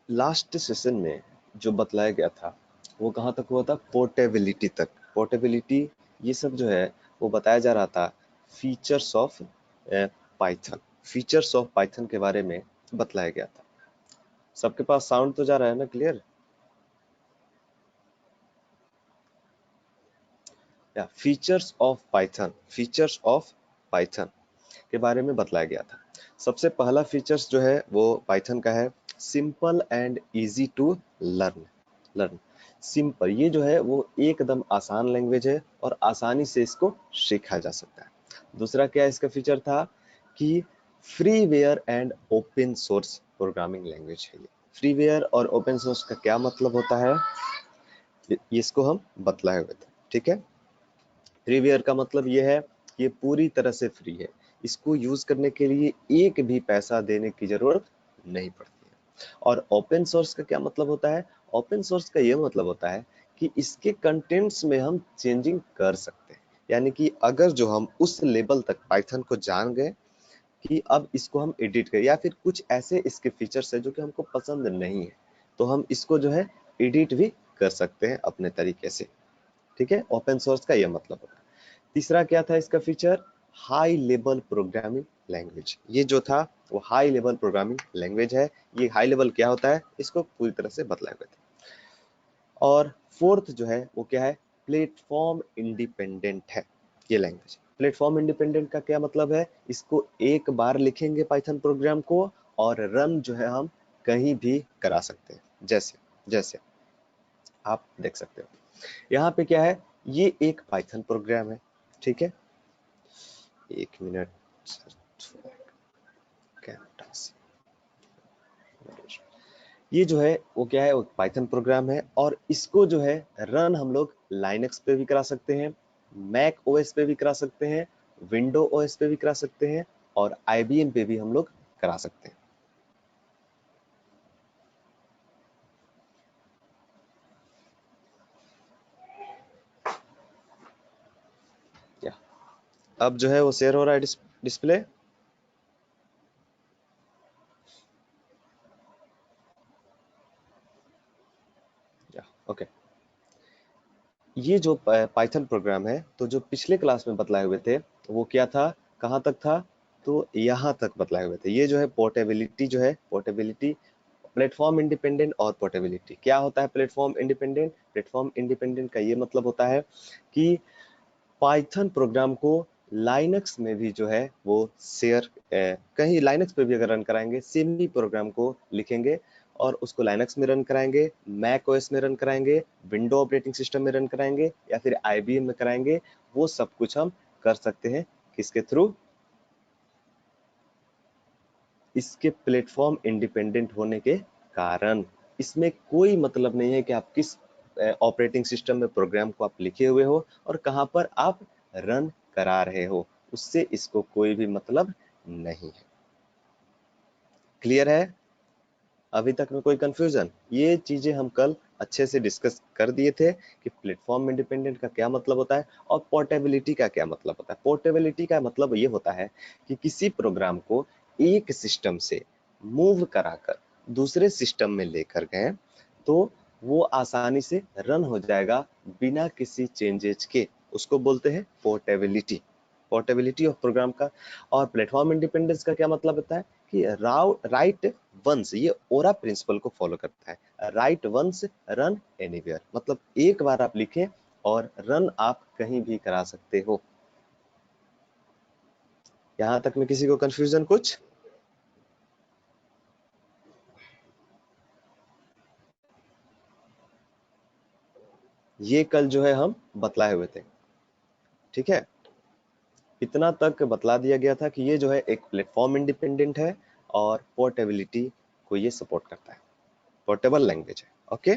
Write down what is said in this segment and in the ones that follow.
Last session में जो बतलाया गया था वो कहाँ तक हुआ था? पोर्टेबिलिटी तक। पोर्टेबिलिटी ये सब जो है वो बताया जा रहा था features of Python. Features of Python के बारे में बतलाया गया था। सबके पास साउंड तो जा रहा है ना? क्लियर? या features of Python, features of Python के बारे में बतलाया गया था। सबसे पहला फीचर्स जो है वो पाइथन का है simple and easy to learn. Simple, ये जो है वो एकदम आसान लैंग्वेज है और आसानी से इसको सीखा जा सकता है। दूसरा क्या इसका फीचर था कि freeware and open source programming language है। ये फ्रीवेयर और ओपन सोर्स का क्या मतलब होता है इसको हम बतलाए हुए थे। ठीक है, फ्रीवेयर का मतलब ये है कि ये पूरी तरह से फ्री है, इसको यूज करने के लिए एक भी पैसा देने की जरूरत नहीं पड़ती है। और ओपन सोर्स का क्या मतलब होता है? ओपन सोर्स का ये मतलब होता है कि इसके कंटेंट्स में हम चेंजिंग कर सकते हैं। यानी कि अगर जो हम उस लेवल तक पाइथन को जान गए कि अब इसको हम एडिट करें, या फिर कुछ ऐसे इसके फीचर्स है जो कि हमको पसंद नहीं है, तो हम इसको जो है एडिट भी कर सकते हैं अपने तरीके से। ठीक है, ओपन सोर्स का यह मतलब होता है। तीसरा क्या था इसका feature? High level programming language. ये जो था वो हाई लेवल प्रोग्रामिंग लैंग्वेज है। ये हाई लेवल क्या होता है इसको पूरी तरह से बतलाया गया था। और फोर्थ जो है वो क्या है? प्लेटफॉर्म इंडिपेंडेंट है ये लैंग्वेज। प्लेटफॉर्म इंडिपेंडेंट का क्या मतलब है? इसको एक बार लिखेंगे पाइथन प्रोग्राम को और रन जो है हम कहीं भी करा सकते हैं। जैसे जैसे आप देख सकते हो यहाँ पे क्या है, ये एक पाइथन प्रोग्राम है। ठीक है, एक मिनट, ये जो है वो क्या है, वो पाइथन प्रोग्राम है और इसको जो है रन हम लोग लाइनक्स पे भी करा सकते हैं, मैक ओएस पे भी करा सकते हैं, विंडो ओएस पे भी करा सकते हैं और आईबीएम पे भी हम लोग करा सकते हैं। या अब जो है वो शेयर हो रहा है डिस्प्ले। ओके, ये जो पाइथन प्रोग्राम है तो जो पिछले क्लास में बतलाए हुए थे वो क्या था, कहाँ तक था? तो यहाँ तक बतलाए हुए थे। ये जो है पोर्टेबिलिटी जो है, पोर्टेबिलिटी, प्लेटफॉर्म इंडिपेंडेंट और पोर्टेबिलिटी। क्या होता है प्लेटफॉर्म इंडिपेंडेंट? प्लेटफॉर्म इंडिपेंडेंट का ये मतलब होता है कि पाइथन प्रोग्राम को लाइनक्स में भी जो है वो शेयर, कहीं लाइनक्स पे भी अगर रन कराएंगे, सेम ही प्रोग्राम को लिखेंगे और उसको लाइनक्स में रन कराएंगे, मैक ओएस में रन कराएंगे, विंडो ऑपरेटिंग सिस्टम में रन कराएंगे या फिर आईबीएम में कराएंगे, वो सब कुछ हम कर सकते हैं। किसके थ्रू? इसके प्लेटफॉर्म इंडिपेंडेंट होने के कारण। इसमें कोई मतलब नहीं है कि आप किस ऑपरेटिंग सिस्टम में प्रोग्राम को आप लिखे हुए हो और कहां पर आप रन करा रहे हो, उससे इसको कोई भी मतलब नहीं है। क्लियर है? अभी तक में कोई कंफ्यूजन? ये चीजें हम कल अच्छे से डिस्कस कर दिए थे कि प्लेटफॉर्म इंडिपेंडेंट का क्या मतलब होता है और पोर्टेबिलिटी का क्या मतलब होता है। पोर्टेबिलिटी का मतलब ये होता है कि किसी प्रोग्राम को एक सिस्टम से मूव कराकर दूसरे सिस्टम में लेकर गए तो वो आसानी से रन हो जाएगा बिना किसी चेंजेस के, उसको बोलते हैं पोर्टेबिलिटी। पोर्टेबिलिटी ऑफ प्रोग्राम का। और प्लेटफॉर्म इंडिपेंडेंस का क्या मतलब होता है कि राइट वंस, ये ओरा प्रिंसिपल को फॉलो करता है। राइट वंस रन एनीवेयर, मतलब एक बार आप लिखें और रन आप कहीं भी करा सकते हो। यहां तक में किसी को कंफ्यूजन कुछ? ये कल जो है हम बतलाए हुए थे। ठीक है, इतना तक बतला दिया गया था कि ये जो है एक प्लेटफॉर्म इंडिपेंडेंट है और पोर्टेबिलिटी को ये सपोर्ट करता है, पोर्टेबल लैंग्वेज है। ओके,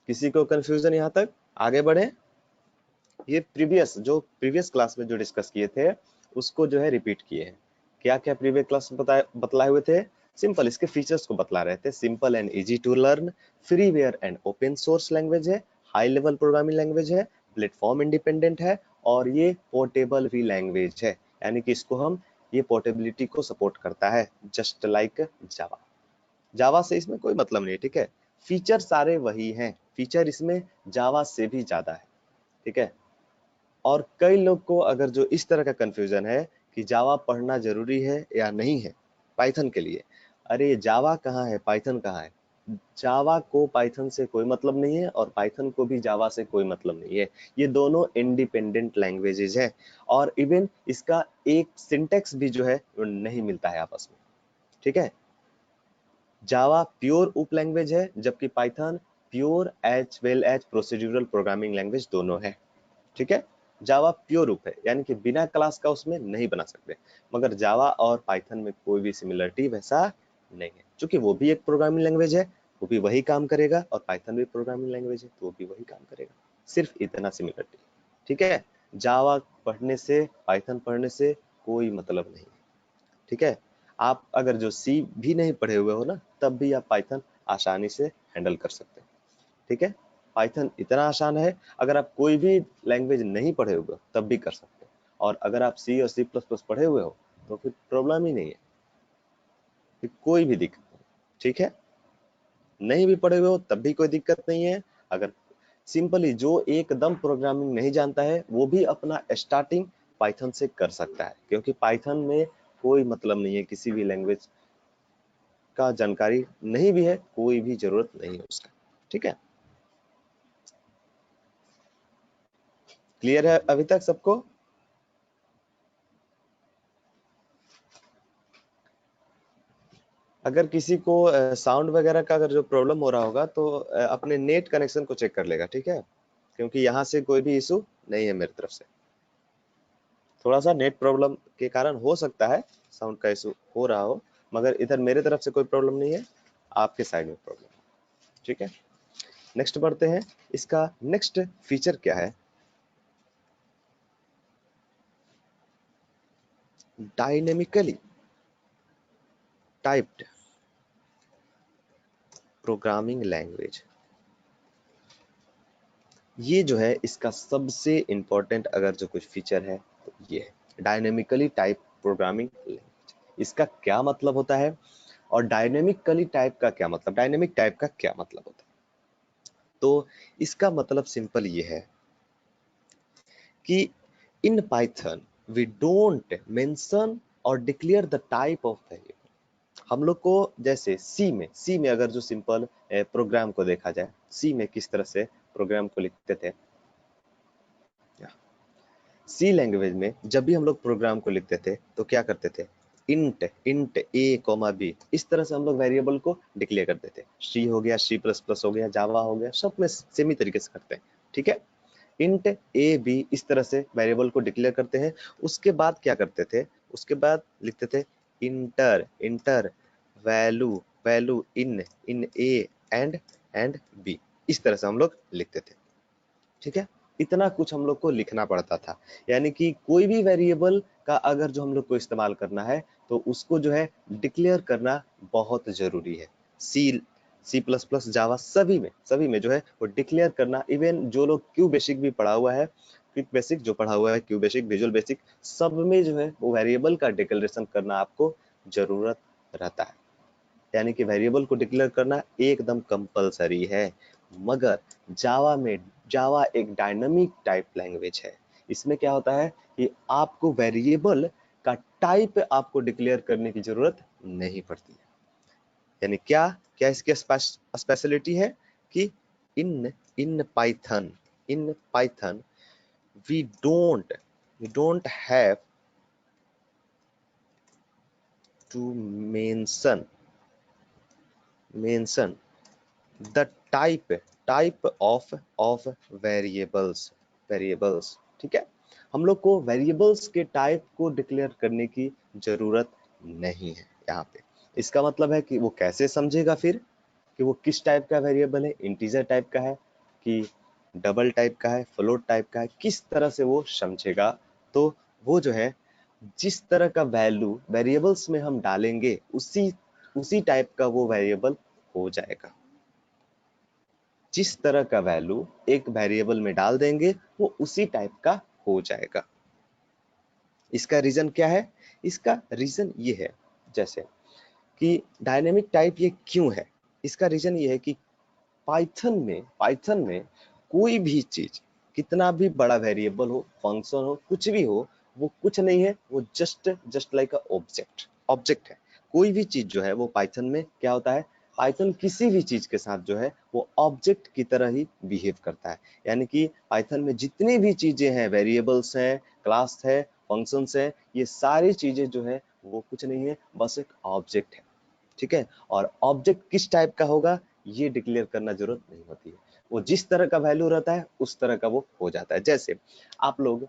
किसी को कंफ्यूजन यहां तक? आगे बढ़े। ये प्रीवियस क्लास में जो डिस्कस किए थे उसको जो है रिपीट किए हैं। क्या क्या प्रीवियस क्लास में बतलाए हुए थे? सिंपल, इसके फीचर्स को बतला रहे थे। Simple and easy to learn, freeware and open source language है, हाई लेवल प्रोग्रामिंग लैंग्वेज है, प्लेटफॉर्म इंडिपेंडेंट है और ये पोर्टेबल भी लैंग्वेज है। यानी कि इसको हम, ये पोर्टेबिलिटी को सपोर्ट करता है, जस्ट लाइक जावा। जावा से इसमें कोई मतलब नहीं है, ठीक है। फीचर सारे वही हैं, फीचर इसमें जावा से भी ज्यादा है, ठीक है। और कई लोग को अगर जो इस तरह का कंफ्यूजन है कि जावा पढ़ना जरूरी है या नहीं है पाइथन के लिए, अरे जावा कहाँ है, पाइथन कहाँ है। जावा को पाइथन से कोई मतलब नहीं है और पाइथन को भी जावा से कोई मतलब नहीं है। ये दोनों इंडिपेंडेंट लैंग्वेजेस है और इवन इसका एक सिंटेक्स भी जो है वो नहीं मिलता है आपस में, ठीक है। जावा प्योर उप लैंग्वेज है, जबकि Python pure as well as procedural programming language दोनों है, ठीक है। जावा प्योर रूप है, यानी कि बिना क्लास का उसमें नहीं बना सकते, मगर जावा और पाइथन में कोई भी सिमिलरिटी वैसा नहीं है, क्योंकि वो भी एक प्रोग्रामिंग लैंग्वेज है, वो भी वही काम करेगा, और पाइथन भी प्रोग्रामिंग लैंग्वेज है तो वो भी वही काम करेगा, सिर्फ इतना सिमिलरिटी, ठीक है। जावा पढ़ने से पाइथन पढ़ने से कोई मतलब नहीं, ठीक है। आप अगर जो सी भी नहीं पढ़े हुए हो ना, तब भी आप पाइथन आसानी से हैंडल कर सकते हैं, ठीक है। पाइथन इतना आसान है, अगर आप कोई भी लैंग्वेज नहीं पढ़े हुए हो तब भी कर सकते हैं, और अगर आप सी और सी प्लस प्लस पढ़े हुए हो तो फिर प्रॉब्लम ही नहीं है, फिर कोई भी दिक्कत नहीं, ठीक है। नहीं भी पढ़े हुए हो तब भी कोई दिक्कत नहीं है। अगर सिंपली जो एकदम प्रोग्रामिंग नहीं जानता है वो भी अपना स्टार्टिंग पाइथन से कर सकता है, क्योंकि पाइथन में कोई मतलब नहीं है, किसी भी लैंग्वेज का जानकारी नहीं भी है, कोई भी जरूरत नहीं है उसका, ठीक है। क्लियर है अभी तक सबको? अगर किसी को साउंड वगैरह का अगर जो प्रॉब्लम हो रहा होगा तो अपने नेट कनेक्शन को चेक कर लेगा, ठीक है, क्योंकि यहाँ से कोई भी इशू नहीं है मेरी तरफ से। थोड़ा सा नेट प्रॉब्लम के कारण हो सकता है साउंड का इशू हो रहा हो, मगर इधर मेरे तरफ से कोई प्रॉब्लम नहीं है, आपके साइड में प्रॉब्लम, ठीक है। नेक्स्ट बढ़ते हैं, इसका नेक्स्ट फीचर क्या है, डायनेमिकली टाइप्ड प्रोग्रामिंग लैंग्वेज। ये जो है इसका सबसे इंपॉर्टेंट अगर जो कुछ फीचर है तो ये है डायनेमिकली टाइप प्रोग्रामिंग लैंग्वेज। इसका क्या मतलब होता है और डायनेमिकली टाइप का क्या मतलब, डायनेमिक टाइप का क्या मतलब होता है, तो इसका मतलब सिंपल ये है कि in Python we don't mention और declare the type of variable. हम लोग को जैसे सी में अगर जो सिंपल प्रोग्राम को देखा जाए, सी में किस तरह से प्रोग्राम को लिखते थे, सी लैंग्वेज में जब भी हम लोग प्रोग्राम को लिखते थे तो क्या करते थे, इंट इंट ए कॉमा बी, इस तरह से हम लोग वेरिएबल को डिक्लेयर करते थे। सी हो गया, सी प्लस प्लस हो गया, जावा हो गया, सब में सेम ही तरीके से करते हैं, ठीक है। इंट ए बी इस तरह से वेरिएबल को डिक्लेयर करते हैं। उसके बाद क्या करते थे, उसके बाद लिखते थे enter enter value value in in a and b, इस तरह से हम लोग लिखते थे, ठीक है। इतना कुछ हम लोग को लिखना पड़ता था, यानी कि कोई भी वेरिएबल का अगर जो हम लोग को इस्तेमाल करना है तो उसको जो है डिक्लेयर करना बहुत जरूरी है। सी सी प्लस प्लस जावा सभी में जो है वो डिक्लेयर करना, इवन जो लोग क्यू बेसिक भी पढ़ा हुआ है, क्विक बेसिक जो पढ़ा हुआ है, क्यू बेसिक, विजुअल बेसिक, सब में जो है वो वेरिएबल का डिक्लेरेशन करना आपको जरूरत रहता है, यानी कि वेरिएबल को डिक्लेयर करना एकदम कंपलसरी है। मगर जावा में, जावा एक डायनामिक टाइप लैंग्वेज है, इसमें क्या होता है कि आपको वेरिएबल का टाइप आपको डिक्लेयर करने की जरूरत नहीं पड़ती है। यानी क्या क्या इसकी स्पेशलिटी है कि in in Python we don't have to mention mention the type of variables, ठीक है। हम लोग को वेरिएबल्स के टाइप को डिक्लेयर करने की जरूरत नहीं है यहाँ पे। इसका मतलब है कि वो कैसे समझेगा फिर कि वो किस टाइप का वेरिएबल है, इंटीजर टाइप का है कि डबल टाइप का है, फ्लोट टाइप का है, किस तरह से वो समझेगा। तो वो जो है जिस तरह का वैल्यू वेरिएबल्स में हम डालेंगे उसी उसी टाइप का वो वेरिएबल हो जाएगा। जिस तरह का वैल्यू एक वेरिएबल में डाल देंगे वो उसी टाइप का हो जाएगा। इसका रीजन क्या है? इसका रीजन ये है जैसे कि डायनेमिक टाइप ये क्यों है? इसका रीजन ये है कि पाइथन में कोई भी चीज, कितना भी बड़ा वेरिएबल हो, फंक्शन हो, कुछ भी हो, वो कुछ नहीं है, वो जस्ट लाइक अ ऑब्जेक्ट है। कोई भी चीज जो है वो पाइथन में क्या होता है, पाइथन किसी भी चीज के साथ जो है वो ऑब्जेक्ट की तरह ही बिहेव करता है। यानी कि पाइथन में जितनी भी चीजें हैं, वेरिएबल्स हैं, क्लास है, फंक्शंस है, ये सारी चीजें जो है वो कुछ नहीं है, बस एक ऑब्जेक्ट है। ठीक है, और ऑब्जेक्ट किस टाइप का होगा ये डिक्लेयर करना जरूरत नहीं होती है, वो जिस तरह का वैल्यू रहता है उस तरह का वो हो जाता है। जैसे आप लोग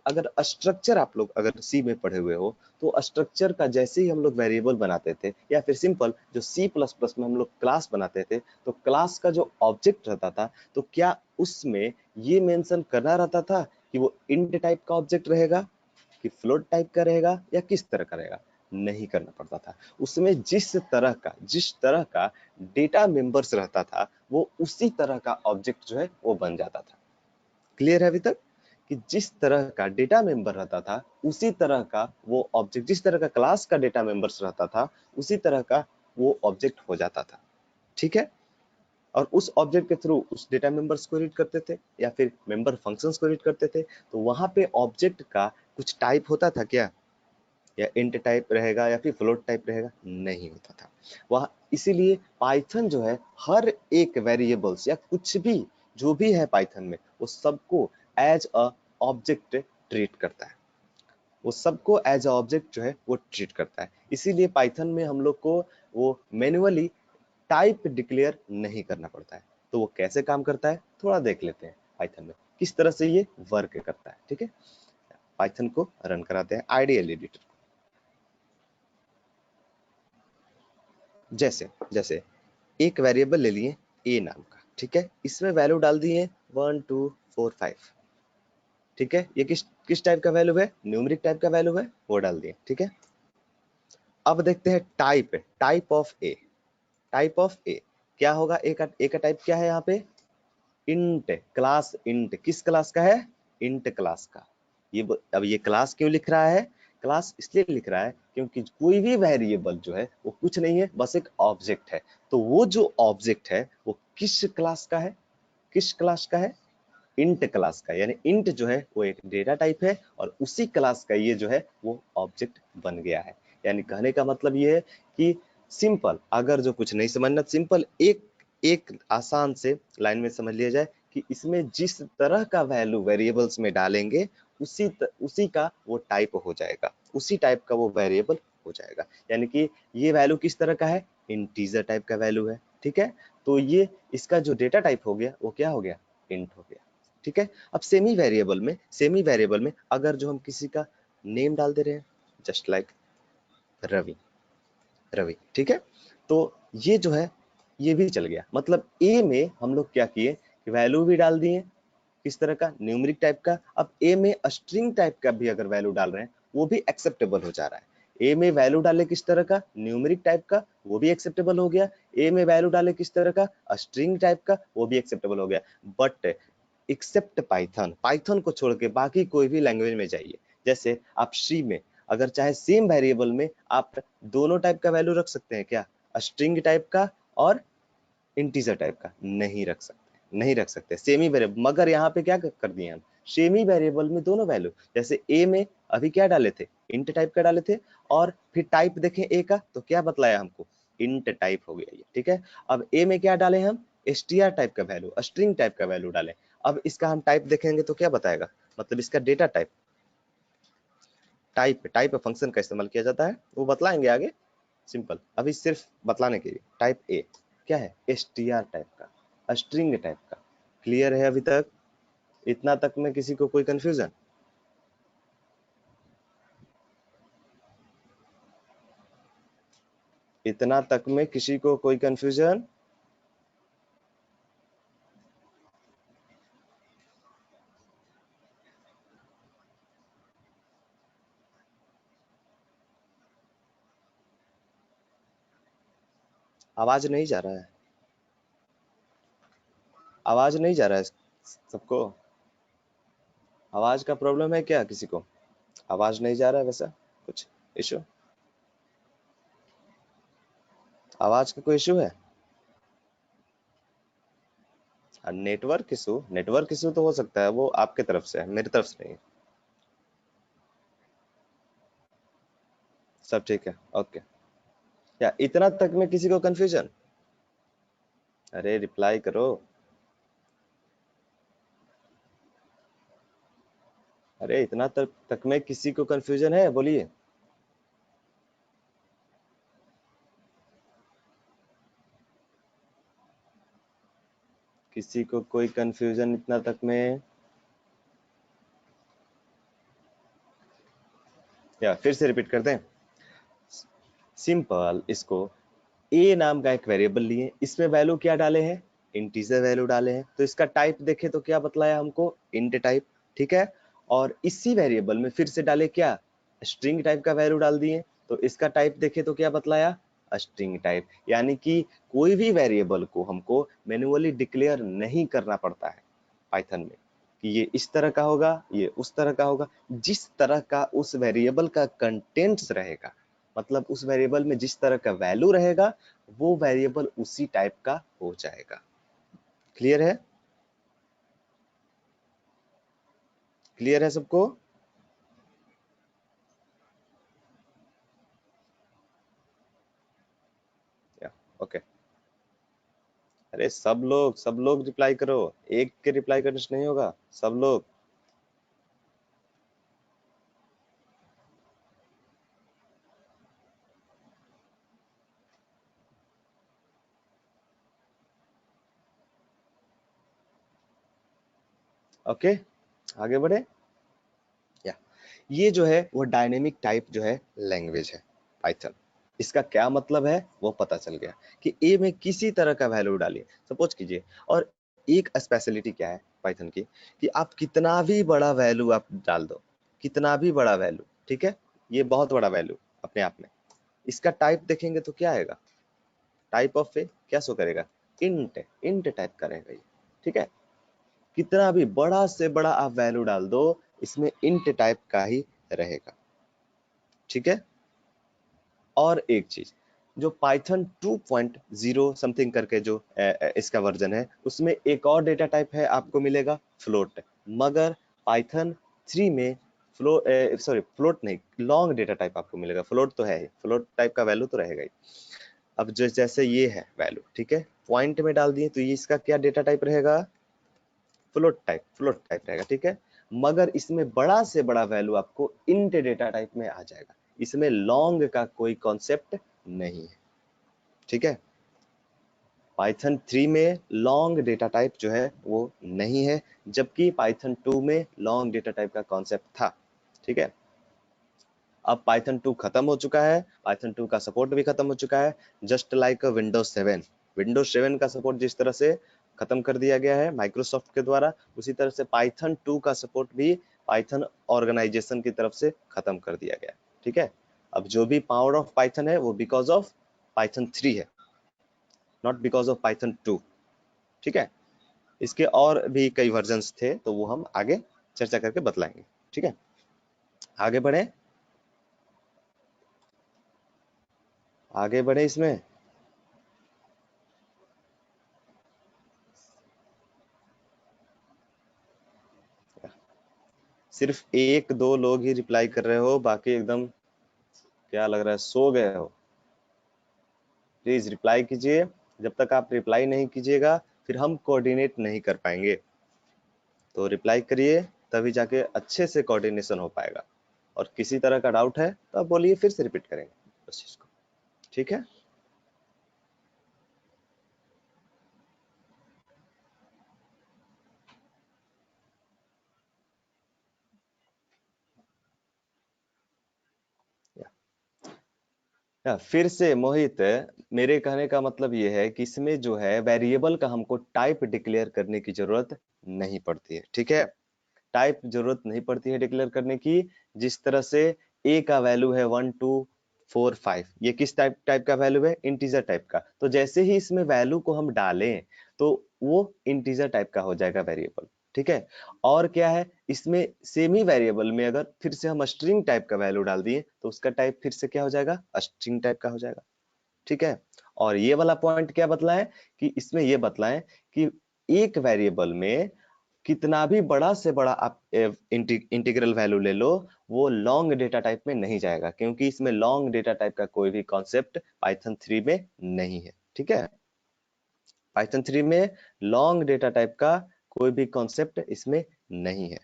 अगर स्ट्रक्चर आप लोग अगर सी में पढ़े हुए हो तो स्ट्रक्चर का जैसे ही हम लोग वेरिएबल बनाते थे, या फिर सिंपल जो सी प्लस प्लस में हम लोग क्लास बनाते थे, तो क्लास का जो ऑब्जेक्ट रहता था, तो क्या उसमें ये मेंशन करना रहता था कि वो इंट टाइप का ऑब्जेक्ट रहेगा, कि फ्लोट टाइप का रहेगा, या किस तरह का रहेगा? नहीं करना पड़ता था। उसमें जिस तरह का डेटा मेंबर्स रहता था, वो उसी तरह का ऑब्जेक्ट जो है वो बन जाता था। क्लियर है अभी तक? कि जिस तरह का डेटा मेंबर रहता था उसी तरह का वो ऑब्जेक्ट, जिस तरह का क्लास का डेटा मेंबर्स रहता था उसी तरह का वो ऑब्जेक्ट हो जाता था। ठीक है, और उस ऑब्जेक्ट के थ्रू उस डेटा मेंबर्स को रीड करते थे या फिर मेंबर फंक्शंस को रीड करते थे। तो वहां पे ऑब्जेक्ट का कुछ टाइप होता था क्या? या इंट टाइप रहेगा या फिर फ्लोट टाइप रहेगा? नहीं होता था वह। इसीलिए पाइथन जो है हर एक वेरिएबल्स या कुछ भी जो भी है पाइथन में, वो सबको एज अ ऑब्जेक्ट ट्रीट करता है। वो सबको एज अ ऑब्जेक्ट जो है वो ट्रीट करता है। इसीलिए पाइथन में हम लोग को वो मैन्युअली टाइप डिक्लेयर नहीं करना पड़ता है। तो वो कैसे काम करता है थोड़ा देख लेते हैं पाइथन में, किस तरह से ये वर्क करता है। ठीक है, पाइथन को रन कराते हैं आइडियल एडिटर। जैसे जैसे एक वेरिएबल ले लिए ए नाम का, ठीक है, इसमें वैल्यू डाल दिए 1 2 4 5। ठीक है, ये किस किस टाइप का वैल्यू है? न्यूमेरिक टाइप का वैल्यू है, वो डाल दिए। ठीक है, अब देखते हैं type of a. Type of a क्या होगा? ए का टाइप क्या है यहाँ पे? Int class. इंट किस क्लास का है? इंट क्लास का। अब ये क्लास क्यों लिख रहा है? क्लास इसलिए लिख रहा है क्योंकि कोई भी वेरिएबल जो है वो कुछ नहीं है, बस एक ऑब्जेक्ट है। तो वो जो ऑब्जेक्ट है वो किस क्लास का है? किस क्लास का है? इंट क्लास का। यानी इंट जो है वो एक डेटा टाइप है और उसी क्लास का ये जो है वो ऑब्जेक्ट बन गया है। यानी कहने का मतलब ये है कि सिंपल, अगर जो कुछ नहीं समझना, सिंपल एक एक आसान से लाइन में समझ लिया जाए कि इसमें जिस तरह का वैल्यू वेरिएबल्स में डालेंगे उसी का वो टाइप हो जाएगा, उसी टाइप का वो वेरिएबल हो जाएगा। यानी कि ये वैल्यू किस तरह का है? इंटीजर टाइप का वैल्यू है। ठीक है, तो ये इसका जो डेटा टाइप हो गया वो क्या हो गया? इंट हो गया। ठीक है, अब सेमी वेरिएबल में अगर जो हम किसी का नेम डाल दे रहे हैं, जस्ट लाइक रवि, रवि, ठीक है, तो ये जो है ये भी चल गया। मतलब ए में हम लोग क्या किए कि वैल्यू भी डाल दिए किस तरह का? न्यूमेरिक टाइप का। अब ए में स्ट्रिंग टाइप का भी अगर वैल्यू डाल रहे हैं वो भी एक्सेप्टेबल हो जा रहा है। ए में वैल्यू डाले किस तरह का? न्यूमेरिक टाइप का, वो भी एक्सेप्टेबल हो गया। ए में वैल्यू डाले किस तरह का? स्ट्रिंग टाइप का, वो भी एक्सेप्टेबल हो गया। बट एक्सेप्ट पाइथन, पाइथन को छोड़ के बाकी कोई भी लैंग्वेज में जाइए, जैसे आप सी में अगर चाहे सेम वेरिएबल में आप दोनों टाइप का वैल्यू रख सकते हैं क्या? स्ट्रिंग टाइप का और इंटीजर टाइप का? नहीं रख सकते, नहीं रख सकते सेमी वेरिएबल। मगर यहाँ पे क्या कर दिए हम? सेमी वेरिएबल में दोनों वैल्यू, जैसे ए में अभी क्या डाले थे? इंट टाइप का डाले थे, और फिर टाइप देखें ए का तो क्या बतलाया हमको? इंट टाइप हो गया ये। ठीक है, अब ए में क्या डाले हम? str टाइप का वैल्यू, स्ट्रिंग टाइप का वैल्यू डाले। अब इसका हम टाइप देखेंगे तो क्या बताएगा? मतलब इसका डेटा टाइप, टाइप फंक्शन का इस्तेमाल किया जाता है, वो बतलाएंगे आगे। सिंपल अभी सिर्फ बतलाने के लिए, टाइप ए क्या है? str टाइप का, स्ट्रिंग टाइप का। क्लियर है अभी तक? इतना तक में किसी को कोई कंफ्यूजन? इतना तक में किसी को कोई कंफ्यूजन? आवाज नहीं जा रहा है? आवाज नहीं जा रहा है सबको? आवाज का प्रॉब्लम है क्या किसी को? आवाज नहीं जा रहा है वैसा कुछ इशू? आवाज का कोई इशू है? नेटवर्क इशू तो हो सकता है, वो आपके तरफ से है, मेरी तरफ से नहीं है। सब ठीक है, ओके। या इतना तक में किसी को कंफ्यूजन? अरे रिप्लाई करो। अरे इतना तक में किसी को कंफ्यूजन है, बोलिए। किसी को कोई कंफ्यूजन इतना तक में? या फिर से रिपीट कर दें? सिंपल, इसको ए नाम का एक वेरिएबल लिए, इसमें वैल्यू क्या डाले हैं? इंटीजर वैल्यू डाले हैं। तो इसका टाइप देखे तो क्या बतलाया हमको? इंट टाइप, ठीक है। और इसी वेरिएबल में फिर से डाले क्या? स्ट्रिंग टाइप का वैल्यू डाल दिए। तो इसका टाइप देखे तो क्या बतलाया? String type. यानी कि कोई भी वेरिएबल को हमको मैन्युअली डिक्लेयर नहीं करना पड़ता है पाइथन में कि ये इस तरह का होगा, ये उस तरह का होगा। जिस तरह का उस वेरिएबल का कंटेंट्स रहेगा, मतलब उस वेरिएबल में जिस तरह का वैल्यू रहेगा, वो वेरिएबल उसी टाइप का हो जाएगा। क्लियर है? क्लियर है सबको? या ओके। अरे सब लोग रिप्लाई करो। एक के रिप्लाई करने से नहीं होगा, सब लोग। ओके, आगे बढ़े। या ये जो है वो डायनेमिक टाइप जो है लैंग्वेज है पाइथन। इसका क्या मतलब है वो पता चल गया कि ए में किसी तरह का वैल्यू डालिए, सपोज कीजिए। और एक स्पेशलिटी क्या है पाइथन की, कि आप कितना भी बड़ा वैल्यू आप डाल दो, कितना भी बड़ा वैल्यू, ठीक है, ये बहुत बड़ा वैल्यू अपने आप में। इसका टाइप देखेंगे तो क्या आएगा? टाइप ऑफ ए क्या शो करेगा? इंट, इंट टाइप का रहेगा ये, ठीक है। कितना भी बड़ा से बड़ा आप वैल्यू डाल दो, इसमें इंट टाइप का ही रहेगा, ठीक है। और एक चीज, जो पाइथन 2.0 समथिंग करके जो इसका वर्जन है, उसमें एक और डेटा टाइप है आपको मिलेगा, फ्लोट। मगर पाइथन 3 में फ्लोट नहीं, लॉन्ग डेटा टाइप आपको मिलेगा। फ्लोट तो है ही, फ्लोट टाइप का वैल्यू तो रहेगा ही। अब जो जैसे ये है वैल्यू, ठीक है, पॉइंट में डाल दिए तो ये इसका क्या डेटा टाइप रहेगा? फ्लोट टाइप रहेगा, ठीक है। मगर इसमें बड़ा से बड़ा वैल्यू आपको इंट डेटा टाइप में आ जाएगा। इसमें लॉन्ग का कोई कॉन्सेप्ट नहीं है, ठीक है। पाइथन 3 में लॉन्ग डेटा टाइप जो है वो नहीं है, जबकि पाइथन 2 में लॉन्ग डेटा टाइप का कॉन्सेप्ट था, ठीक है। अब पाइथन 2 खत्म हो चुका है, पाइथन 2 का सपोर्ट भी खत्म हो चुका है। जस्ट लाइक विंडोज 7, विंडोज 7 का सपोर्ट जिस तरह से खत्म कर दिया गया है माइक्रोसॉफ्ट के द्वारा, उसी तरह से पाइथन 2 का सपोर्ट भी पाइथन ऑर्गेनाइजेशन की तरफ से खत्म कर दिया गया, ठीक है। अब जो भी पावर ऑफ पाइथन है वो बिकॉज ऑफ पाइथन 3 है, नॉट बिकॉज ऑफ पाइथन 2, ठीक है। इसके और भी कई वर्जन्स थे, तो वो हम आगे चर्चा करके बतलाएंगे, ठीक है। आगे बढ़े, आगे बढ़े इसमें। सिर्फ एक दो लोग ही रिप्लाई कर रहे हो, बाकी एकदम क्या लग रहा है सो गए हो। प्लीज रिप्लाई कीजिए। जब तक आप रिप्लाई नहीं कीजिएगा फिर हम कोऑर्डिनेट नहीं कर पाएंगे। तो रिप्लाई करिए, तभी जाके अच्छे से कोऑर्डिनेशन हो पाएगा। और किसी तरह का डाउट है तो आप बोलिए, फिर से रिपीट करेंगे उस चीज को, ठीक है। फिर से मोहित, मेरे कहने का मतलब ये है कि इसमें जो है वेरिएबल का हमको टाइप डिक्लेयर करने की जरूरत नहीं पड़ती है, ठीक है। टाइप जरूरत नहीं पड़ती है डिक्लेयर करने की। जिस तरह से ए का वैल्यू है 1 2 4 5, ये किस टाइप टाइप का वैल्यू है? इंटीजर टाइप का। तो जैसे ही इसमें वैल्यू को हम डालें तो वो इंटीजर टाइप का हो जाएगा वेरिएबल, ठीक है। और क्या है, इसमें सेम ही वेरिएबल में अगर फिर से हम स्ट्रिंग टाइप का वैल्यू डाल दिए तो उसका टाइप फिर से क्या हो जाएगा, स्ट्रिंग टाइप का हो जाएगा। ठीक है। और ये वाला पॉइंट क्या बतलाएं कि इसमें ये बतलाएं कि एक वेरिएबल में कितना भी बड़ा से बड़ा आप इंटीग्रल वैल्यू ले लो, वो लॉन्ग डेटा टाइप में नहीं जाएगा, क्योंकि इसमें लॉन्ग डेटा टाइप का कोई भी कॉन्सेप्ट पाइथन 3 में नहीं है। ठीक है, पाइथन 3 में लॉन्ग डेटा टाइप का कोई भी कॉन्सेप्ट इसमें नहीं है।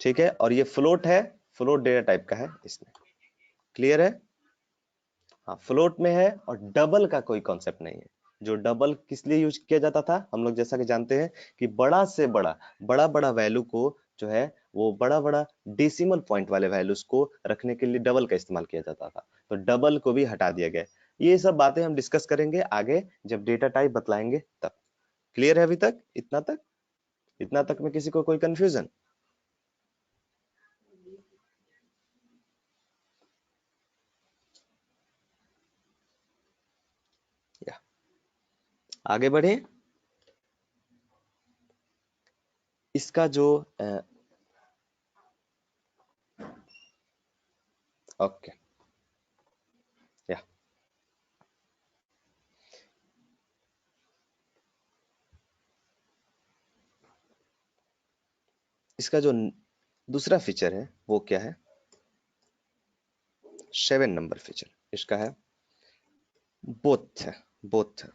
ठीक है, और ये फ्लोट है, फ्लोट डेटा टाइप का है इसमें। क्लियर है? हाँ, फ्लोट में है, और डबल का कोई कॉन्सेप्ट नहीं है। जो डबल किस लिए यूज किया जाता था, हम लोग जैसा कि जानते हैं कि बड़ा से बड़ा बड़ा वैल्यू को जो है वो बड़ा डेसिमल पॉइंट वाले वैल्यूज को रखने के लिए डबल का इस्तेमाल किया जाता था, तो डबल को भी हटा दिया गया। ये सब बातें हम डिस्कस करेंगे आगे जब डेटा टाइप बतलाएंगे तब। क्लियर है अभी तक? इतना तक, इतना तक में किसी को कोई कंफ्यूजन? या आगे बढ़े। इसका जो ओके, या इसका जो दूसरा फीचर है वो क्या है, 7 नंबर फीचर इसका है बोथ। बोथ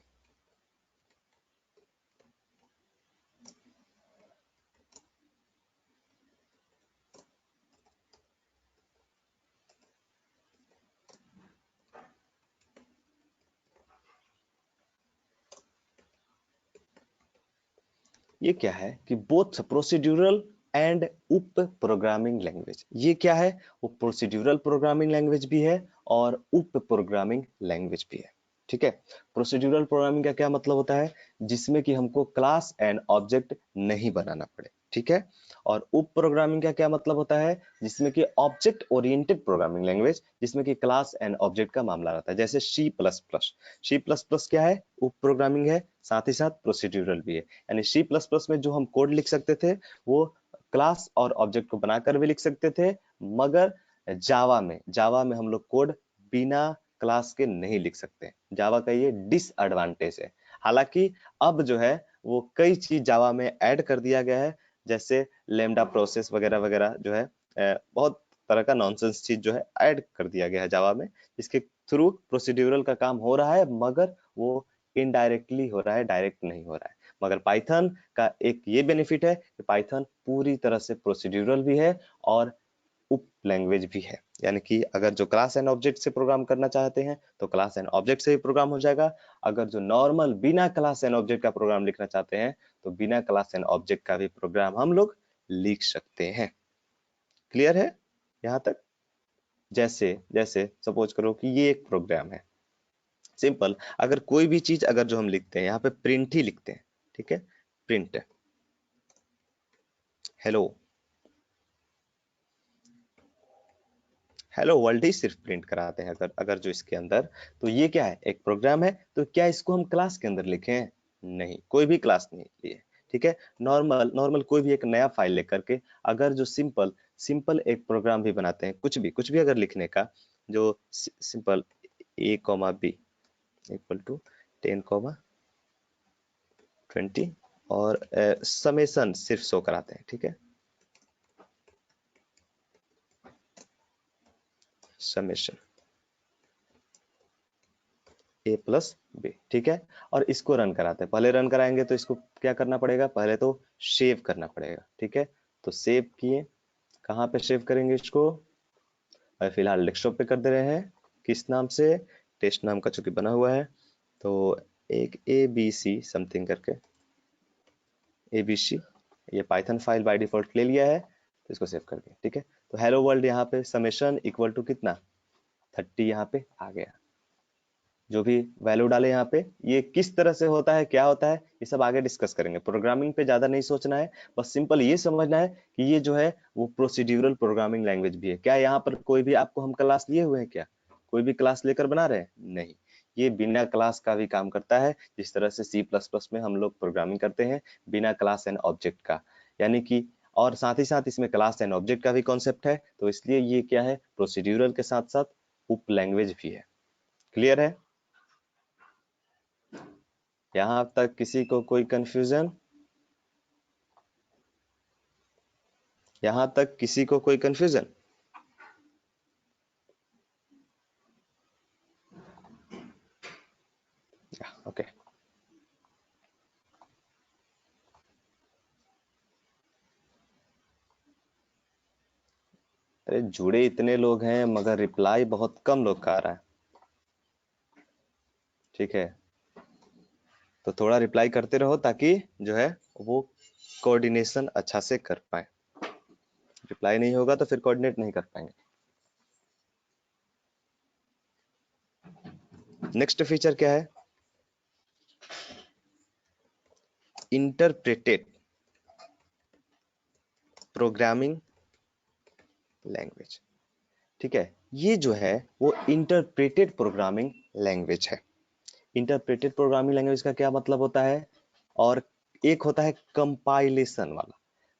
ये क्या है कि बोथ प्रोसीड्यूरल एंड उप प्रोग्रामिंग लैंग्वेज, ये क्या है, वो प्रोसीड्यूरल प्रोग्रामिंग लैंग्वेज भी है और उप प्रोग्रामिंग लैंग्वेज भी है। ठीक है, प्रोसीड्यूरल प्रोग्रामिंग का क्या मतलब होता है, जिसमें कि हमको क्लास एंड ऑब्जेक्ट नहीं बनाना पड़े। ठीक है, और उप प्रोग्रामिंग का क्या मतलब होता है, जिसमें कि ऑब्जेक्ट ओरिएंटेड प्रोग्रामिंग लैंग्वेज, जिसमें कि क्लास एंड ऑब्जेक्ट का मामला रहता है, जैसे C plus plus. C plus plus क्या है, उप प्रोग्रामिंग है, साथ ही साथ प्रोसीड्यूरल भी है। यानी सी प्लस प्लस में जो हम कोड लिख सकते थे वो क्लास और ऑब्जेक्ट को बनाकर भी लिख सकते थे, मगर जावा में हम लोग कोड बिना क्लास के नहीं लिख सकते। जावा का ये डिसएडवांटेज है। हालांकि अब जो है वो कई चीज जावा में ऐड कर दिया गया है, जैसे लेमडा प्रोसेस वगैरह वगैरह जो है बहुत तरह का नॉनसेंस चीज जो है ऐड कर दिया गया है जावा में, इसके थ्रू प्रोसीड्यूरल का काम हो रहा है, मगर वो इनडायरेक्टली हो रहा है, डायरेक्ट नहीं हो रहा है। मगर पाइथन का एक ये बेनिफिट है कि पाइथन पूरी तरह से प्रोसीड्यूरल भी है और उप लैंग्वेज भी है। यानी कि अगर जो क्लास एंड ऑब्जेक्ट से प्रोग्राम करना चाहते हैं तो क्लास एंड ऑब्जेक्ट से ही प्रोग्राम हो जाएगा। अगर जो नॉर्मल बिना क्लास एंड ऑब्जेक्ट का प्रोग्राम लिखना चाहते हैं तो बिना क्लास एंड ऑब्जेक्ट का भी प्रोग्राम हम लोग लिख सकते हैं। क्लियर है यहाँ तक? जैसे जैसे सपोज करो कि ये एक प्रोग्राम है सिंपल, अगर कोई भी चीज अगर जो हम लिखते हैं यहाँ पे प्रिंट ही लिखते हैं। ठीक है, प्रिंट हेलो, हेलो वर्ल्ड ही सिर्फ प्रिंट कराते हैं अगर अगर जो इसके अंदर, तो ये क्या है, एक प्रोग्राम है, तो क्या इसको हम क्लास के अंदर लिखें? नहीं, कोई भी क्लास नहीं लिए। ठीक है, नॉर्मल नॉर्मल कोई भी एक नया फाइल लेकर के अगर जो सिंपल सिंपल एक प्रोग्राम भी बनाते हैं, कुछ भी अगर लिखने का, जो simple a comma b equal to 10 comma 20 और समेशन सिर्फ शो कराते हैं। ठीक है, समेशन ए प्लस बी। ठीक है, और इसको रन कराते हैं। पहले रन कराएंगे तो इसको क्या करना पड़ेगा, पहले तो सेव करना पड़ेगा। ठीक है, तो सेव किए, कहाँ पे सेव करेंगे इसको, फिलहाल डेस्कटॉप पे कर दे रहे हैं। किस नाम से, टेस्ट नाम का चूंकि बना हुआ है, तो एक ABC समथिंग करके ABC, ये पाइथन फाइल बाय डिफॉल्ट ले लिया है तो इसको सेव कर दिया। ठीक है, तो हेलो वर्ल्ड यहाँ पे समेशन इक्वल टू कितना 30 यहाँ पे आ गया। जो भी वैल्यू डाले यहाँ पे, ये किस तरह से होता है, क्या होता है, ये सब आगे डिस्कस करेंगे। प्रोग्रामिंग पे ज्यादा नहीं सोचना है, बस सिंपल ये समझना है कि ये जो है वो प्रोसीड्यूरल प्रोग्रामिंग लैंग्वेज भी है। क्या यहाँ पर कोई भी आपको हम क्लास लिए हुए हैं क्या, कोई भी क्लास लेकर बना रहे हैं? नहीं, ये बिना क्लास का भी काम करता है, जिस तरह से C++ में हम लोग प्रोग्रामिंग करते हैं बिना क्लास एंड ऑब्जेक्ट का, यानी कि और साथ ही साथ इसमें क्लास एंड ऑब्जेक्ट का भी कॉन्सेप्ट है, तो इसलिए ये क्या है, प्रोसीड्यूरल के साथ साथ उप लैंग्वेज भी है। क्लियर है? यहाँ तक किसी को कोई कंफ्यूजन? यहाँ तक किसी को कोई कंफ्यूजन? ओके। अरे जुड़े इतने लोग हैं मगर रिप्लाई बहुत कम लोग का आ रहा है। ठीक है, तो थोड़ा रिप्लाई करते रहो ताकि जो है वो कोऑर्डिनेशन अच्छा से कर पाए। रिप्लाई नहीं होगा तो फिर कोऑर्डिनेट नहीं कर पाएंगे। नेक्स्ट फीचर क्या है? Interpreted programming language. ठीक है, ये जो है वो इंटरप्रेटेड प्रोग्रामिंग लैंग्वेज है। इंटरप्रेटेड प्रोग्रामिंग लैंग्वेज का क्या मतलब होता है? और एक होता है कंपाइलेशन वाला।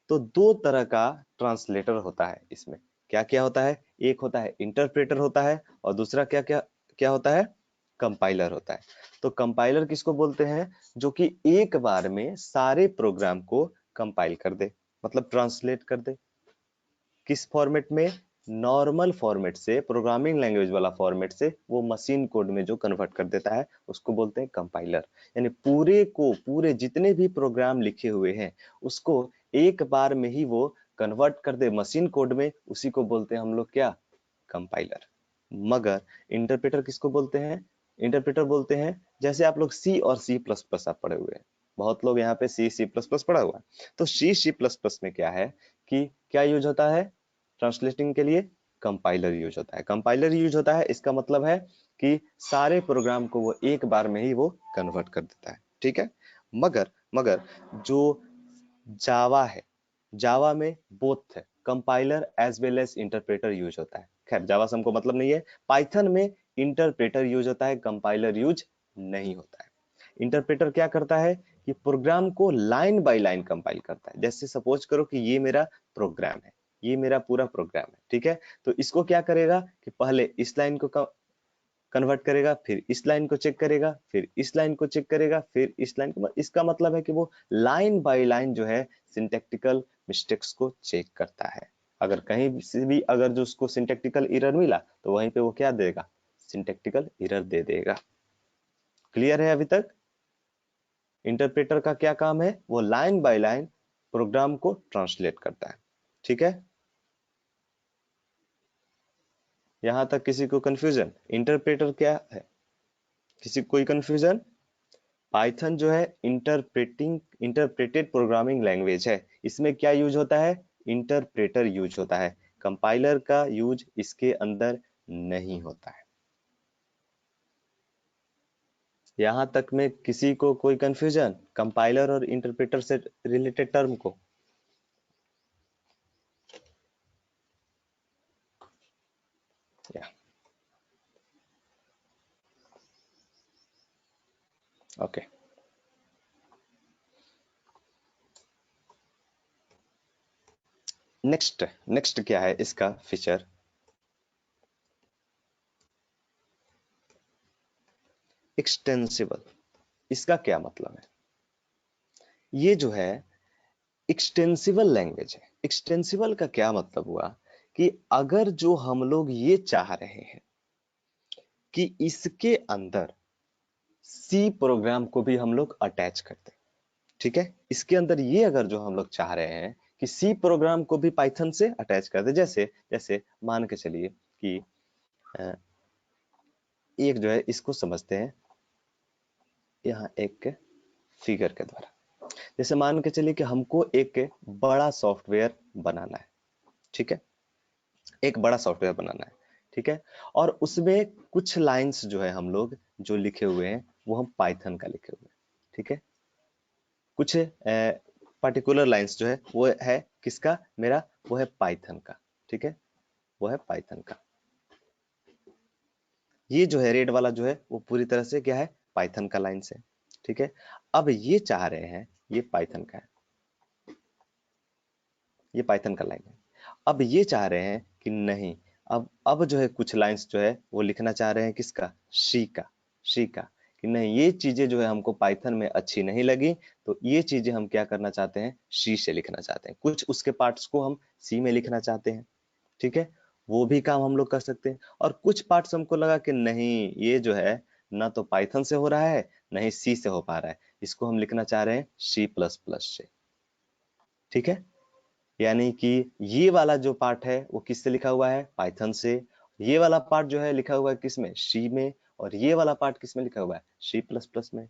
तो दो तरह का ट्रांसलेटर होता है इसमें। क्या क्या होता है? एक होता है इंटरप्रेटर होता है, और दूसरा क्या क्या क्या होता है? कंपाइलर होता है। तो कंपाइलर किसको बोलते हैं? जो कि एक बार में सारे प्रोग्राम को कंपाइल कर दे, मतलब ट्रांसलेट कर दे। किस फॉर्मेट में? नॉर्मल फॉर्मेट से, प्रोग्रामिंग लैंग्वेज वाला फॉर्मेट से वो मशीन कोड में जो कन्वर्ट कर देता है उसको बोलते हैं कंपाइलर। यानी पूरे जितने भी प्रोग्राम लिखे हुए हैं उसको एक बार में ही वो कन्वर्ट कर दे मशीन कोड में, उसी को बोलते हैं हम लोग क्या? कंपाइलर। मगर इंटरप्रेटर किसको बोलते हैं? इंटरप्रेटर बोलते हैं, जैसे आप लोग सी और C++ आप पढ़े हुए हैं, बहुत लोग यहाँ पे C++ पढ़ा हुआ है, तो C++ में क्या है कि क्या यूज होता है ट्रांसलेटिंग के लिए? कंपाइलर यूज होता है। कंपाइलर यूज होता है, इसका मतलब है कि सारे प्रोग्राम को वो एक बार में ही वो कन्वर्ट कर देता है। ठीक है, मगर मगर जो जावा है, जावा में बोथ है, compiler as well as interpreter use होता है। खैर जावा से हमको मतलब नहीं है। पाइथन में इंटरप्रेटर यूज होता है, कंपाइलर यूज नहीं होता है। इंटरप्रेटर क्या करता है कि प्रोग्राम को लाइन बाय लाइन कंपाइल करता है। जैसे सपोज करो कि ये मेरा प्रोग्राम है, ये मेरा पूरा प्रोग्राम है, ठीक है, तो इसको क्या करेगा कि पहले इस लाइन को कन्वर्ट करेगा, फिर इस लाइन को चेक करेगा, फिर इस लाइन को चेक करेगा, फिर इस लाइन को। इसका मतलब है कि वो लाइन बाय लाइन जो है सिंटैक्टिकल मिस्टेक्स को चेक करता है। अगर कहीं से भी अगर जो उसको सिंटैक्टिकल एरर मिला तो वहीं पे वो क्या देगा? सिंटैक्टिकल एरर दे देगा। क्लियर है अभी तक? इंटरप्रेटर का क्या काम है? वो लाइन बाय लाइन प्रोग्राम को ट्रांसलेट करता है। ठीक है, यहां तक किसी को कंफ्यूजन? इंटरप्रेटर क्या है? किसी को कोई कंफ्यूजन? पाइथन जो है इंटरप्रेटेड प्रोग्रामिंग लैंग्वेज है। इसमें क्या यूज होता है? इंटरप्रेटर यूज होता है। कंपाइलर का यूज इसके अंदर नहीं होता है। यहां तक में किसी को कोई कंफ्यूजन कंपाइलर और इंटरप्रेटर से रिलेटेड टर्म को? या ओके। नेक्स्ट नेक्स्ट क्या है इसका फीचर? एक्सटेंसिबल। इसका क्या मतलब है? ये जो है एक्सटेंसिबल लैंग्वेज है। एक्सटेंसिबल का क्या मतलब हुआ कि अगर जो हम लोग ये चाह रहे हैं कि इसके अंदर सी प्रोग्राम को भी हम लोग अटैच कर दें, ठीक है, इसके अंदर ये अगर जो हम लोग चाह रहे हैं कि सी प्रोग्राम को भी पाइथन से अटैच कर दे, जैसे जैसे मान के चलिए कि अ, एक जो है इसको समझते हैं यहाँ एक फिगर के द्वारा। जैसे मान के चलिए कि हमको एक बड़ा सॉफ्टवेयर बनाना है, ठीक है, एक बड़ा सॉफ्टवेयर बनाना है, ठीक है, और उसमें कुछ लाइंस जो है हम लोग जो लिखे हुए हैं वो हम पाइथन का लिखे हुए हैं, ठीक है, कुछ पर्टिकुलर लाइंस जो है वो है किसका? मेरा, वो है पाइथन का, ठीक है, वो है पाइथन का। ये जो है रेड वाला जो है वो पूरी तरह से क्या है, पाइथन का लाइन से, ठीक है। अब ये चाह रहे हैं, ये पाइथन का है, ये पाइथन का लाइन है। अब ये चाह रहे हैं कि नहीं, अब जो है कुछ लाइंस जो है वो लिखना चाह रहे हैं किसका, सी का, कि नहीं ये चीजें जो है हमको पाइथन में अच्छी नहीं लगी, तो ये चीजें हम क्या करना चाहते हैं, सी से लिखना चाहते हैं, कुछ उसके पार्ट्स को हम सी में लिखना चाहते हैं, ठीक है। वो भी काम हम लोग कर सकते हैं। और कुछ पार्ट्स हमको लगा कि नहीं ये जो है ना तो पाइथन से हो रहा है, ना ही सी से हो पा रहा है, इसको हम लिखना चाह रहे हैं सी प्लस प्लस से, ठीक है। यानी कि ये वाला जो पार्ट है वो किससे लिखा हुआ है, पाइथन से। ये वाला पार्ट जो है लिखा हुआ है किसमें, सी में। और ये वाला पार्ट किसमें लिखा हुआ है, सी प्लस प्लस में।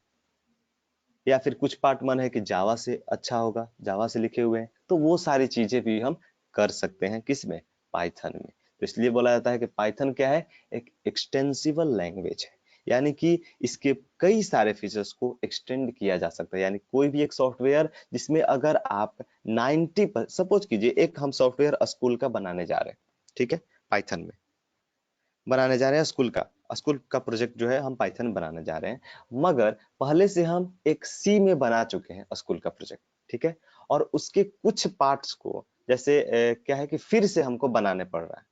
या फिर कुछ पार्ट मन है कि जावा से अच्छा होगा, जावा से लिखे हुए हैं, तो वो सारी चीजें भी हम कर सकते हैं किसमें, पाइथन में। तो इसलिए बोला जाता है कि पाइथन क्या है, एक एक्सटेंसिबल लैंग्वेज है। यानी कि इसके कई सारे फीचर्स को एक्सटेंड किया जा सकता है। यानी कोई भी एक सॉफ्टवेयर जिसमें अगर आप 90 सपोज कीजिए एक हम सॉफ्टवेयर स्कूल का बनाने जा रहे हैं, ठीक है, पाइथन में बनाने जा रहे हैं स्कूल का प्रोजेक्ट जो है हम पाइथन बनाने जा रहे हैं, मगर पहले से हम एक सी में बना चुके हैं स्कूल का प्रोजेक्ट, ठीक है। और उसके कुछ पार्ट्स को जैसे क्या है कि फिर से हमको बनाने पड़ रहा है,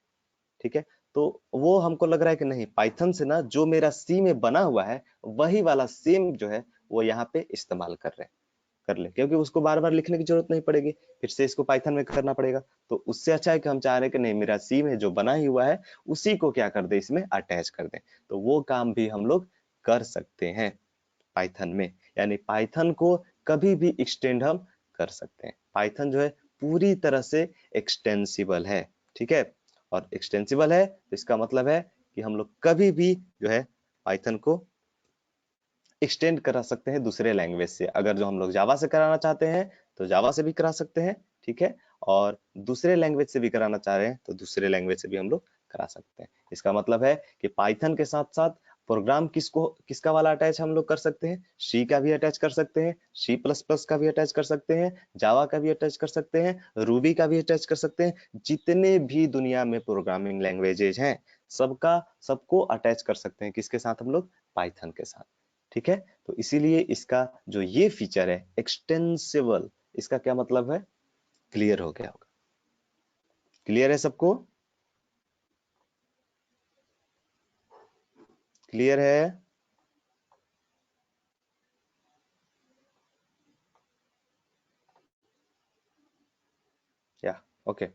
ठीक है। तो वो हमको लग रहा है कि नहीं पाइथन से ना जो मेरा सी में बना हुआ है वही वाला सेम जो है वो यहाँ पे इस्तेमाल कर ले, क्योंकि उसको बार बार लिखने की जरूरत नहीं पड़ेगी, फिर से इसको पाइथन में करना पड़ेगा। तो उससे अच्छा है कि हम चाह रहे हैं कि नहीं मेरा सी में जो बना ही हुआ है उसी को क्या कर दे, इसमें अटैच कर दे। तो वो काम भी हम लोग कर सकते हैं पाइथन में। यानी पाइथन को कभी भी एक्सटेंड हम कर सकते हैं। पाइथन जो है पूरी तरह से एक्सटेंसिबल है, ठीक है। और एक्सटेंसिबल है तो इसका मतलब है कि हम लोग कभी भी जो है पाइथन को एक्सटेंड करा सकते हैं दूसरे लैंग्वेज से। अगर जो हम लोग जावा से कराना चाहते हैं तो जावा से भी करा सकते हैं, ठीक है। और दूसरे लैंग्वेज से भी कराना चाह रहे हैं तो दूसरे लैंग्वेज से भी हम लोग करा सकते हैं। इसका मतलब है कि पाइथन के साथ साथ प्रोग्राम किसका वाला अटैच हम लोग कर सकते हैं, सी का भी अटैच कर सकते हैं, सी प्लस प्लस का भी अटैच कर सकते हैं, जावा का भी अटैच कर सकते हैं, रूबी का भी अटैच कर सकते हैं। जितने भी दुनिया में प्रोग्रामिंग लैंग्वेजेज हैं सबको अटैच कर सकते हैं किसके साथ, हम लोग पाइथन के साथ, ठीक है। तो इसीलिए इसका जो ये फीचर है एक्सटेंसिबल, इसका क्या मतलब है, क्लियर हो गया होगा। क्लियर है सबको, क्लियर है। या ओके,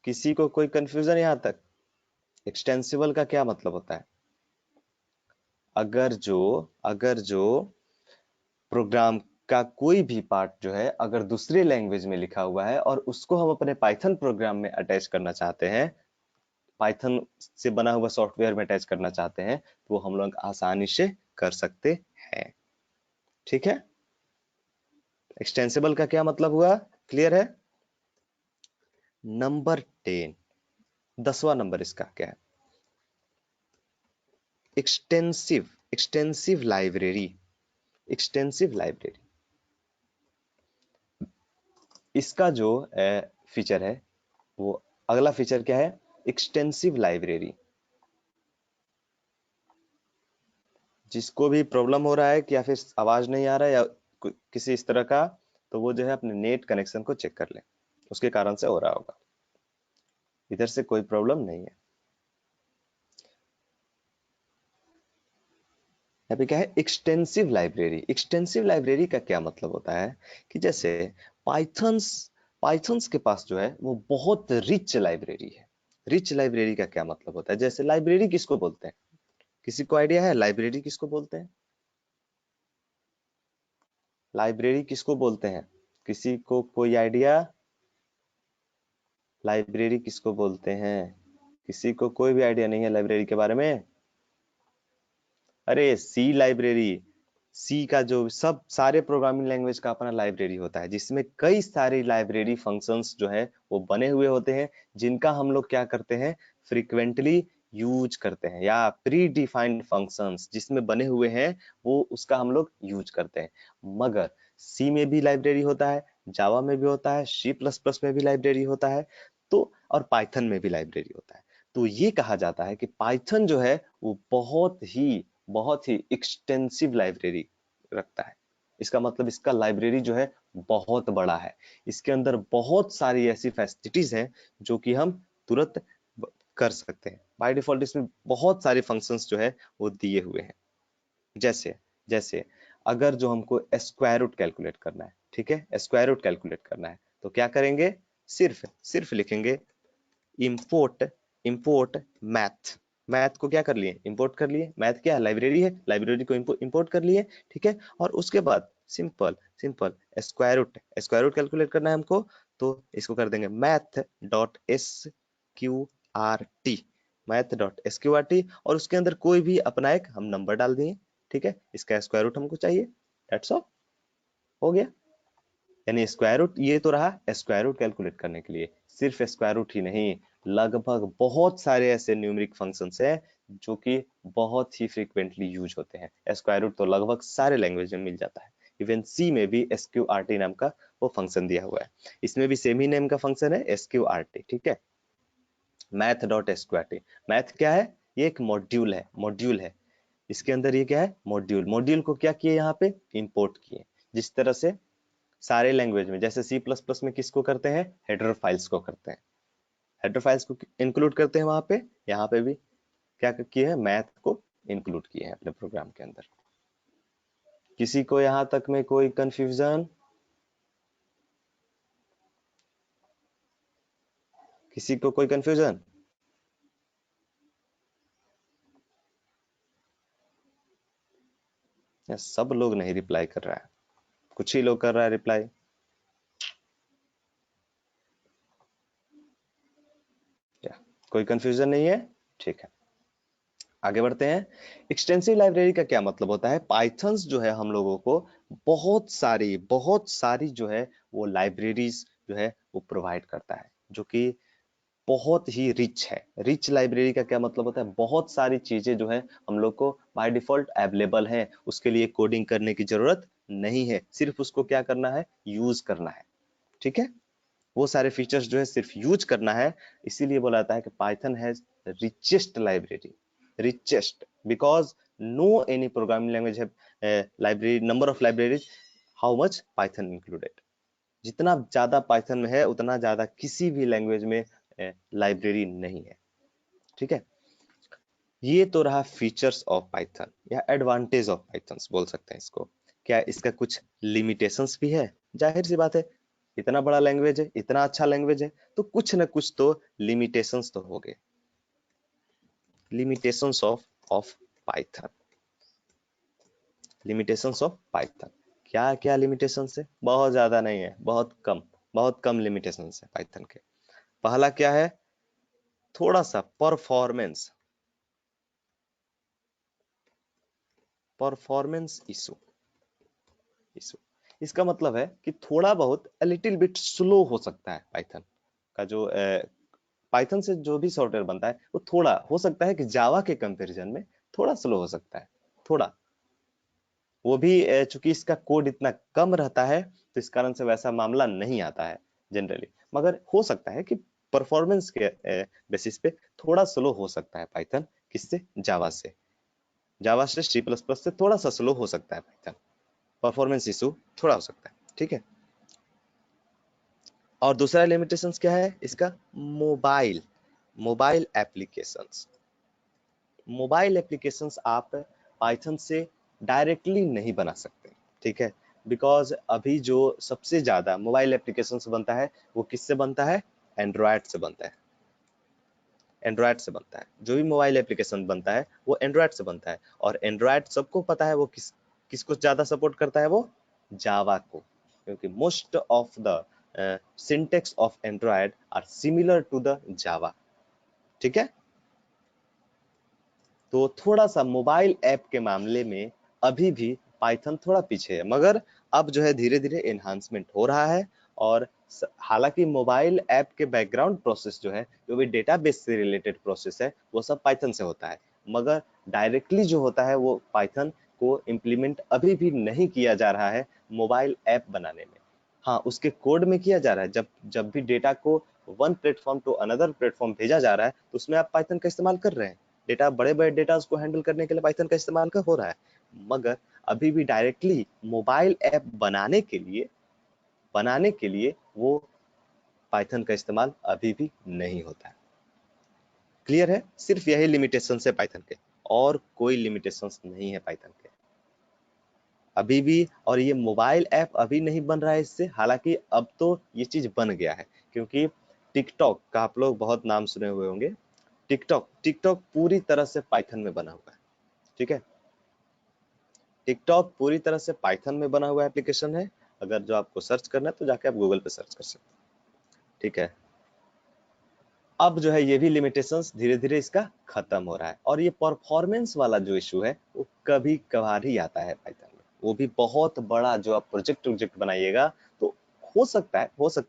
किसी को कोई कंफ्यूजन यहां तक, एक्सटेंसिबल का क्या मतलब होता है। अगर जो अगर जो प्रोग्राम का कोई भी पार्ट जो है अगर दूसरे लैंग्वेज में लिखा हुआ है और उसको हम अपने पाइथन प्रोग्राम में अटैच करना चाहते हैं, पाइथन से बना हुआ सॉफ्टवेयर में अटैच करना चाहते हैं, तो वो हम लोग आसानी से कर सकते हैं, ठीक है। एक्सटेंसिबल का क्या मतलब हुआ, क्लियर है। नंबर 10, 10वां नंबर इसका क्या है, extensive extensive library. Extensive library, इसका जो फीचर है वो अगला फीचर क्या है, एक्सटेंसिव लाइब्रेरी। जिसको भी प्रॉब्लम हो रहा है कि या फिर आवाज नहीं आ रहा है या किसी इस तरह का, तो वो जो है अपने नेट कनेक्शन को चेक कर ले, उसके कारण से हो रहा होगा, इधर से कोई प्रॉब्लम नहीं है। यहाँ पे क्या है, एक्सटेंसिव लाइब्रेरी। एक्सटेंसिव लाइब्रेरी का क्या मतलब होता है कि जैसे पाइथन्स पाइथन्स के पास जो है वो बहुत रिच लाइब्रेरी है। रिच लाइब्रेरी का क्या मतलब होता है, जैसे लाइब्रेरी किसको बोलते हैं, किसी को आइडिया है लाइब्रेरी किसको बोलते हैं, लाइब्रेरी किसको बोलते हैं, किसी को कोई आइडिया, लाइब्रेरी किसको बोलते हैं, किसी को कोई भी आइडिया नहीं है लाइब्रेरी के बारे में। अरे सी लाइब्रेरी, सी का जो सब सारे प्रोग्रामिंग लैंग्वेज का अपना लाइब्रेरी होता है जिसमें कई सारी लाइब्रेरी फंक्शंस जो है वो बने हुए होते हैं, जिनका हम लोग क्या करते हैं, फ्रीक्वेंटली यूज करते हैं, या प्री डिफाइंड फंक्शंस जिसमें बने हुए हैं वो उसका हम लोग यूज करते हैं। मगर सी में भी लाइब्रेरी होता है, जावा में भी होता है, सी प्लस प्लस में भी लाइब्रेरी होता है। तो और पाइथन में भी लाइब्रेरी होता है। तो ये कहा जाता है कि पाइथन जो है वो बहुत ही एक्सटेंसिव लाइब्रेरी रखता है। इसका मतलब इसका लाइब्रेरी जो है बहुत बड़ा है। इसके अंदर बहुत सारी ऐसी फैसिलिटीज हैं जो कि हम तुरंत कर सकते हैं। बाय डिफॉल्ट इसमें बहुत सारे फंक्शंस जो है वो दिए हुए हैं। जैसे जैसे अगर जो हमको स्क्वायर रूट कैलकुलेट करना है, ठीक है, स्क्वायर रूट कैलकुलेट करना है, तो क्या करेंगे, सिर्फ सिर्फ लिखेंगे इंपोर्ट इंपोर्ट मैथ। मैथ को क्या कर लिए, इंपोर्ट कर लिए। मैथ क्या है, लाइब्रेरी है, लाइब्रेरी को इंपोर्ट कर लिए, ठीक है। और उसके बाद simple simple square root calculate करना है हमको, तो इसको कर देंगे math dot S Q R T, math dot S Q R T, और उसके अंदर कोई भी अपना एक हम नंबर डाल दिए, ठीक है। इसका स्क्वायर रूट हमको चाहिए, दैट्स ऑल, हो गया। यानी स्क्वायर रूट ये तो रहा स्क्वायर रूट कैलकुलेट करने के लिए। सिर्फ स्क्वायर रूट ही नहीं, लगभग बहुत सारे ऐसे न्यूमेरिक फंक्शंस हैं जो कि बहुत ही फ्रीक्वेंटली यूज होते हैं। स्क्वायर रूट तो लगभग सारे लैंग्वेज में मिल जाता है। इवन सी में भी एसक्यूआरटी नाम का वो फंक्शन दिया हुआ है। इसमें भी सेम ही नेम का फंक्शन है एसक्यूआरटी, ठीक है। मैथ डॉट एसक्यूआरटी, मैथ क्या है, ये एक मॉड्यूल है। इसके अंदर ये क्या है, मॉड्यूल को क्या किए, यहाँ पे इंपोर्ट किए। जिस तरह से सारे लैंग्वेज में, जैसे सी प्लस प्लस में किसको करते हैं, हेडर फाइल्स को करते हैं, हेडर फाइल्स को इंक्लूड करते हैं वहां पे, यहाँ पे भी क्या किए हैं, मैथ को इंक्लूड किए हैं अपने प्रोग्राम के अंदर। किसी को यहाँ तक में कोई कंफ्यूजन, किसी को कोई कंफ्यूजन? सब लोग नहीं रिप्लाई कर रहा है, कुछ ही लोग कर रहा है रिप्लाई। कोई कंफ्यूजन नहीं है, ठीक है, आगे बढ़ते हैं। एक्सटेंसिव लाइब्रेरी का क्या मतलब होता है, पाइथन्स जो है हम लोगों को बहुत सारी जो है वो लाइब्रेरीज जो है वो प्रोवाइड करता है, जो कि बहुत ही रिच है। रिच लाइब्रेरी का क्या मतलब होता है, बहुत सारी चीजें जो है हम लोग को बाय डिफॉल्ट अवेलेबल है, उसके लिए कोडिंग करने की जरूरत नहीं है, सिर्फ उसको क्या करना है, यूज करना है, ठीक है। वो सारे फीचर्स जो है सिर्फ यूज करना है। इसीलिए बोला जाता है कि Python has richest library, richest, because no any programming language have library number of libraries how much Python included. जितना ज्यादा पाइथन में है उतना ज्यादा किसी भी लैंग्वेज में लाइब्रेरी नहीं है, ठीक है। ये तो रहा फीचर्स ऑफ पाइथन या एडवांटेज ऑफ पाइथन बोल सकते हैं इसको। क्या इसका कुछ लिमिटेशंस भी है? जाहिर सी बात है, इतना बड़ा लैंग्वेज है, इतना अच्छा लैंग्वेज है, तो कुछ ना कुछ तो लिमिटेशंस तो होंगे। Limitations of Python, limitations of Python, क्या क्या लिमिटेशंस है? बहुत ज्यादा नहीं है, बहुत कम लिमिटेशंस है पाइथन के। पहला क्या है, थोड़ा सा परफॉर्मेंस इशू। इसका मतलब है कि थोड़ा बहुत लिटिल बिट स्लो हो सकता है पाइथन का जो पाइथन से जो भी सॉफ्टवेयर बनता है वो थोड़ा हो सकता है कि जावा के कंपैरिजन में थोड़ा स्लो हो सकता है, थोड़ा। वो भी चूंकि इसका कोड इतना कम रहता है तो इस कारण से वैसा मामला नहीं आता है जनरली, मगर हो सकता है कि परफॉर्मेंस के बेसिस पे थोड़ा स्लो हो सकता है पाइथन, किससे, जावा से सी प्लस प्लस से थोड़ा सा स्लो हो सकता है पाइथन, परफॉर्मेंस इशू थोड़ा हो सकता है, ठीक है। और दूसरा लिमिटेशंस क्या है इसका, mobile mobile applications. Mobile applications आप पाइथन से डायरेक्टली नहीं बना सकते, ठीक है। बिकॉज अभी जो सबसे ज्यादा मोबाइल एप्लीकेशंस बनता है वो किससे बनता है, एंड्रॉयड से बनता है। एंड्रॉयड से बनता है, जो भी मोबाइल एप्लीकेशन बनता है वो एंड्रॉयड से बनता है। और एंड्रॉयड सबको पता है वो किसको ज्यादा सपोर्ट करता है, वो जावा को, क्योंकि most of the syntax of Android are similar to the Java, ठीक है। तो थोड़ा सा मोबाइल ऐप के मामले में अभी भी पाइथन थोड़ा पीछे है, मगर अब जो है धीरे धीरे एनहांसमेंट हो रहा है। और हालांकि मोबाइल ऐप के बैकग्राउंड प्रोसेस जो है, जो भी डेटाबेस से रिलेटेड प्रोसेस है, वो सब पाइथन से होता है, मगर डायरेक्टली जो होता है वो पाइथन को इम्प्लीमेंट अभी भी नहीं किया जा रहा है मोबाइल ऐप बनाने में। हाँ, उसके कोड में किया जा रहा है। जब जब भी डेटा को one platform to another platform भेजा जा रहा है तो उसमें आप पाइथन का इस्तेमाल कर रहे हैं। डेटा, बड़े बड़े डेटा को हैंडल करने के लिए पाइथन का इस्तेमाल हो रहा है। मगर अभी भी डायरेक्टली मोबाइल ऐप बनाने के लिए वो पाइथन का इस्तेमाल अभी भी नहीं होता है। क्लियर है? सिर्फ यही लिमिटेशन है पाइथन के, और कोई लिमिटेशंस नहीं है पाइथन के अभी भी। और ये मोबाइल ऐप अभी नहीं बन रहा है इससे, हालांकि अब तो ये चीज बन गया है, क्योंकि टिकटॉक का आप लोग बहुत नाम सुने हुए होंगे। टिकटॉक टिकटॉक पूरी तरह से पाइथन में बना हुआ है। ठीक है, टिकटॉक पूरी तरह से पाइथन में बना हुआ एप्लीकेशन है। अगर जो आपको सर्च करना है तो जाके आप गूगल पे सर्च कर सकते हैं। ठीक है, अब जो है ये भी लिमिटेशंस धीरे धीरे इसका खत्म हो रहा है। और ये परफॉर्मेंस वाला जो इशू है वो कभी कभार ही आता है पाइथन में, वो भी बहुत बड़ा। जो आप प्रोजेक्ट बनाइएगा तो हो सकता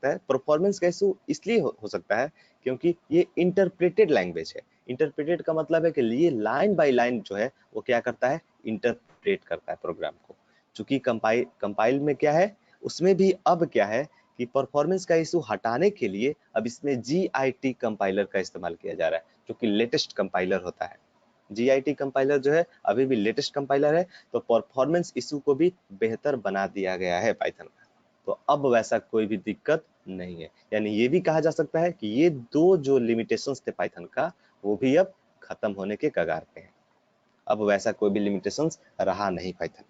है परफॉर्मेंस का इशू इसलिए हो सकता है क्योंकि ये इंटरप्रेटेड लैंग्वेज है। इंटरप्रेटेड का मतलब है कि ये लाइन बाय लाइन जो है वो क्या करता है, इंटरप्रेट करता है प्रोग्राम को। चूंकि कंपाइल में क्या है, उसमें भी अब क्या है कि परफॉर्मेंस का इशू हटाने के लिए अब इसमें GIT कंपाइलर का इस्तेमाल किया जा रहा है, जो कि लेटेस्ट कंपाइलर होता है। GIT कंपाइलर जो है अभी भी लेटेस्ट कंपाइलर है, तो परफॉर्मेंस इशू को भी बेहतर बना दिया गया है पाइथन का। तो अब वैसा कोई भी दिक्कत नहीं है। यानी ये भी कहा जा सकता है कि ये दो जो लिमिटेशंस थे पाइथन का, वो भी अब खत्म होने के कगार पे है। अब वैसा कोई भी लिमिटेशंस रहा नहीं पाइथन।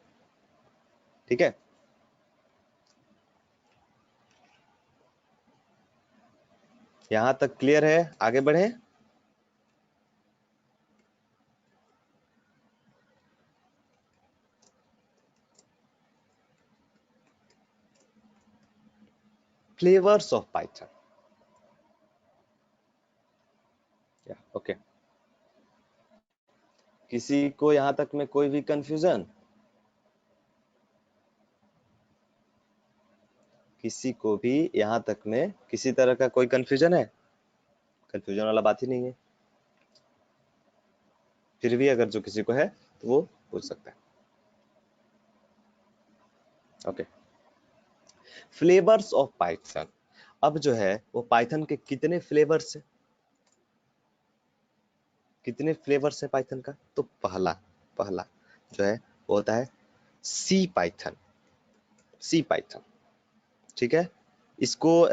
ठीक है, यहाँ तक क्लियर है? आगे बढ़े। Flavours of Python. ओके, किसी को यहाँ तक में कोई भी कंफ्यूजन? किसी को भी यहाँ तक में किसी तरह का कोई कंफ्यूजन है? कंफ्यूजन वाला बात ही नहीं है। फिर भी अगर जो किसी को है तो वो पूछ सकता है। Okay, flavours of Python. अब जो है वो पाइथन के कितने फ्लेवर्स है, कितने फ्लेवर्स है पाइथन का? तो पहला पहला जो है वो होता है सी पाइथन। सी पाइथन, ठीक है। इसको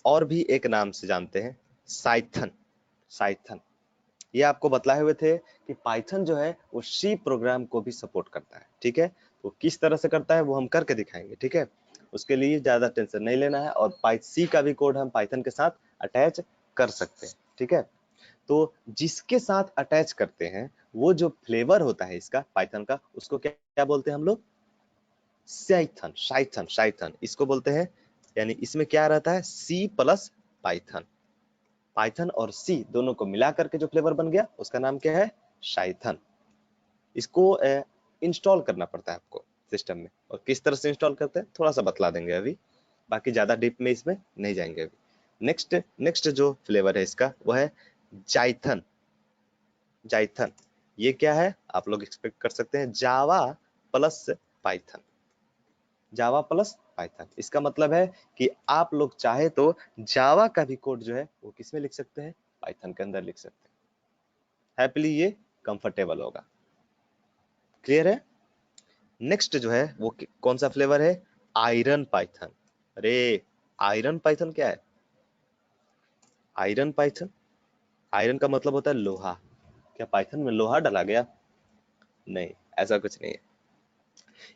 और भी एक नाम से जानते हैं, साइथन। साइथन, ये आपको बतलाए हुए थे कि पाइथन जो है वो सी प्रोग्राम को भी सपोर्ट करता है। ठीक है, वो किस तरह से करता है वो हम करके दिखाएंगे। ठीक है, उसके लिए ज्यादा टेंशन नहीं लेना है, और सी का भी कोड हम पाइथन के साथ अटैच कर सकते हैं। ठीक है, तो जिसके साथ अटैच करते हैं वो जो फ्लेवर होता है इसका पाइथन का, उसको क्या क्या बोलते हैं हम लोग? साइथन। साइथन साइथन इसको बोलते हैं। यानी इसमें क्या रहता है, सी प्लस पाइथन। पाइथन और सी दोनों को मिला करके जो फ्लेवर बन गया उसका नाम क्या है, साइथन। इसको इंस्टॉल करना पड़ता है आपको सिस्टम में, और किस तरह से इंस्टॉल करते हैं थोड़ा सा बतला देंगे अभी, बाकी ज्यादा डीप में इसमें नहीं जाएंगे अभी। नेक्स्ट नेक्स्ट जो फ्लेवर है इसका वो है जाइथन। जाइथन, ये क्या है आप लोग एक्सपेक्ट कर सकते हैं, जावा प्लस पाइथन। जावा प्लस पाइथन, इसका मतलब है कि आप लोग चाहे तो जावा का भी कोड जो है वो किसमें लिख सकते हैं, पाइथन के अंदर लिख सकते हैं। हैप्पीली ये कंफर्टेबल होगा। क्लियर है? नेक्स्ट जो है वो कौन सा फ्लेवर है, आयरन पाइथन। अरे आयरन पाइथन क्या है? आयरन पाइथन, आयरन का मतलब होता है लोहा। क्या पाइथन में लोहा डाला गया? नहीं, ऐसा कुछ नहीं है।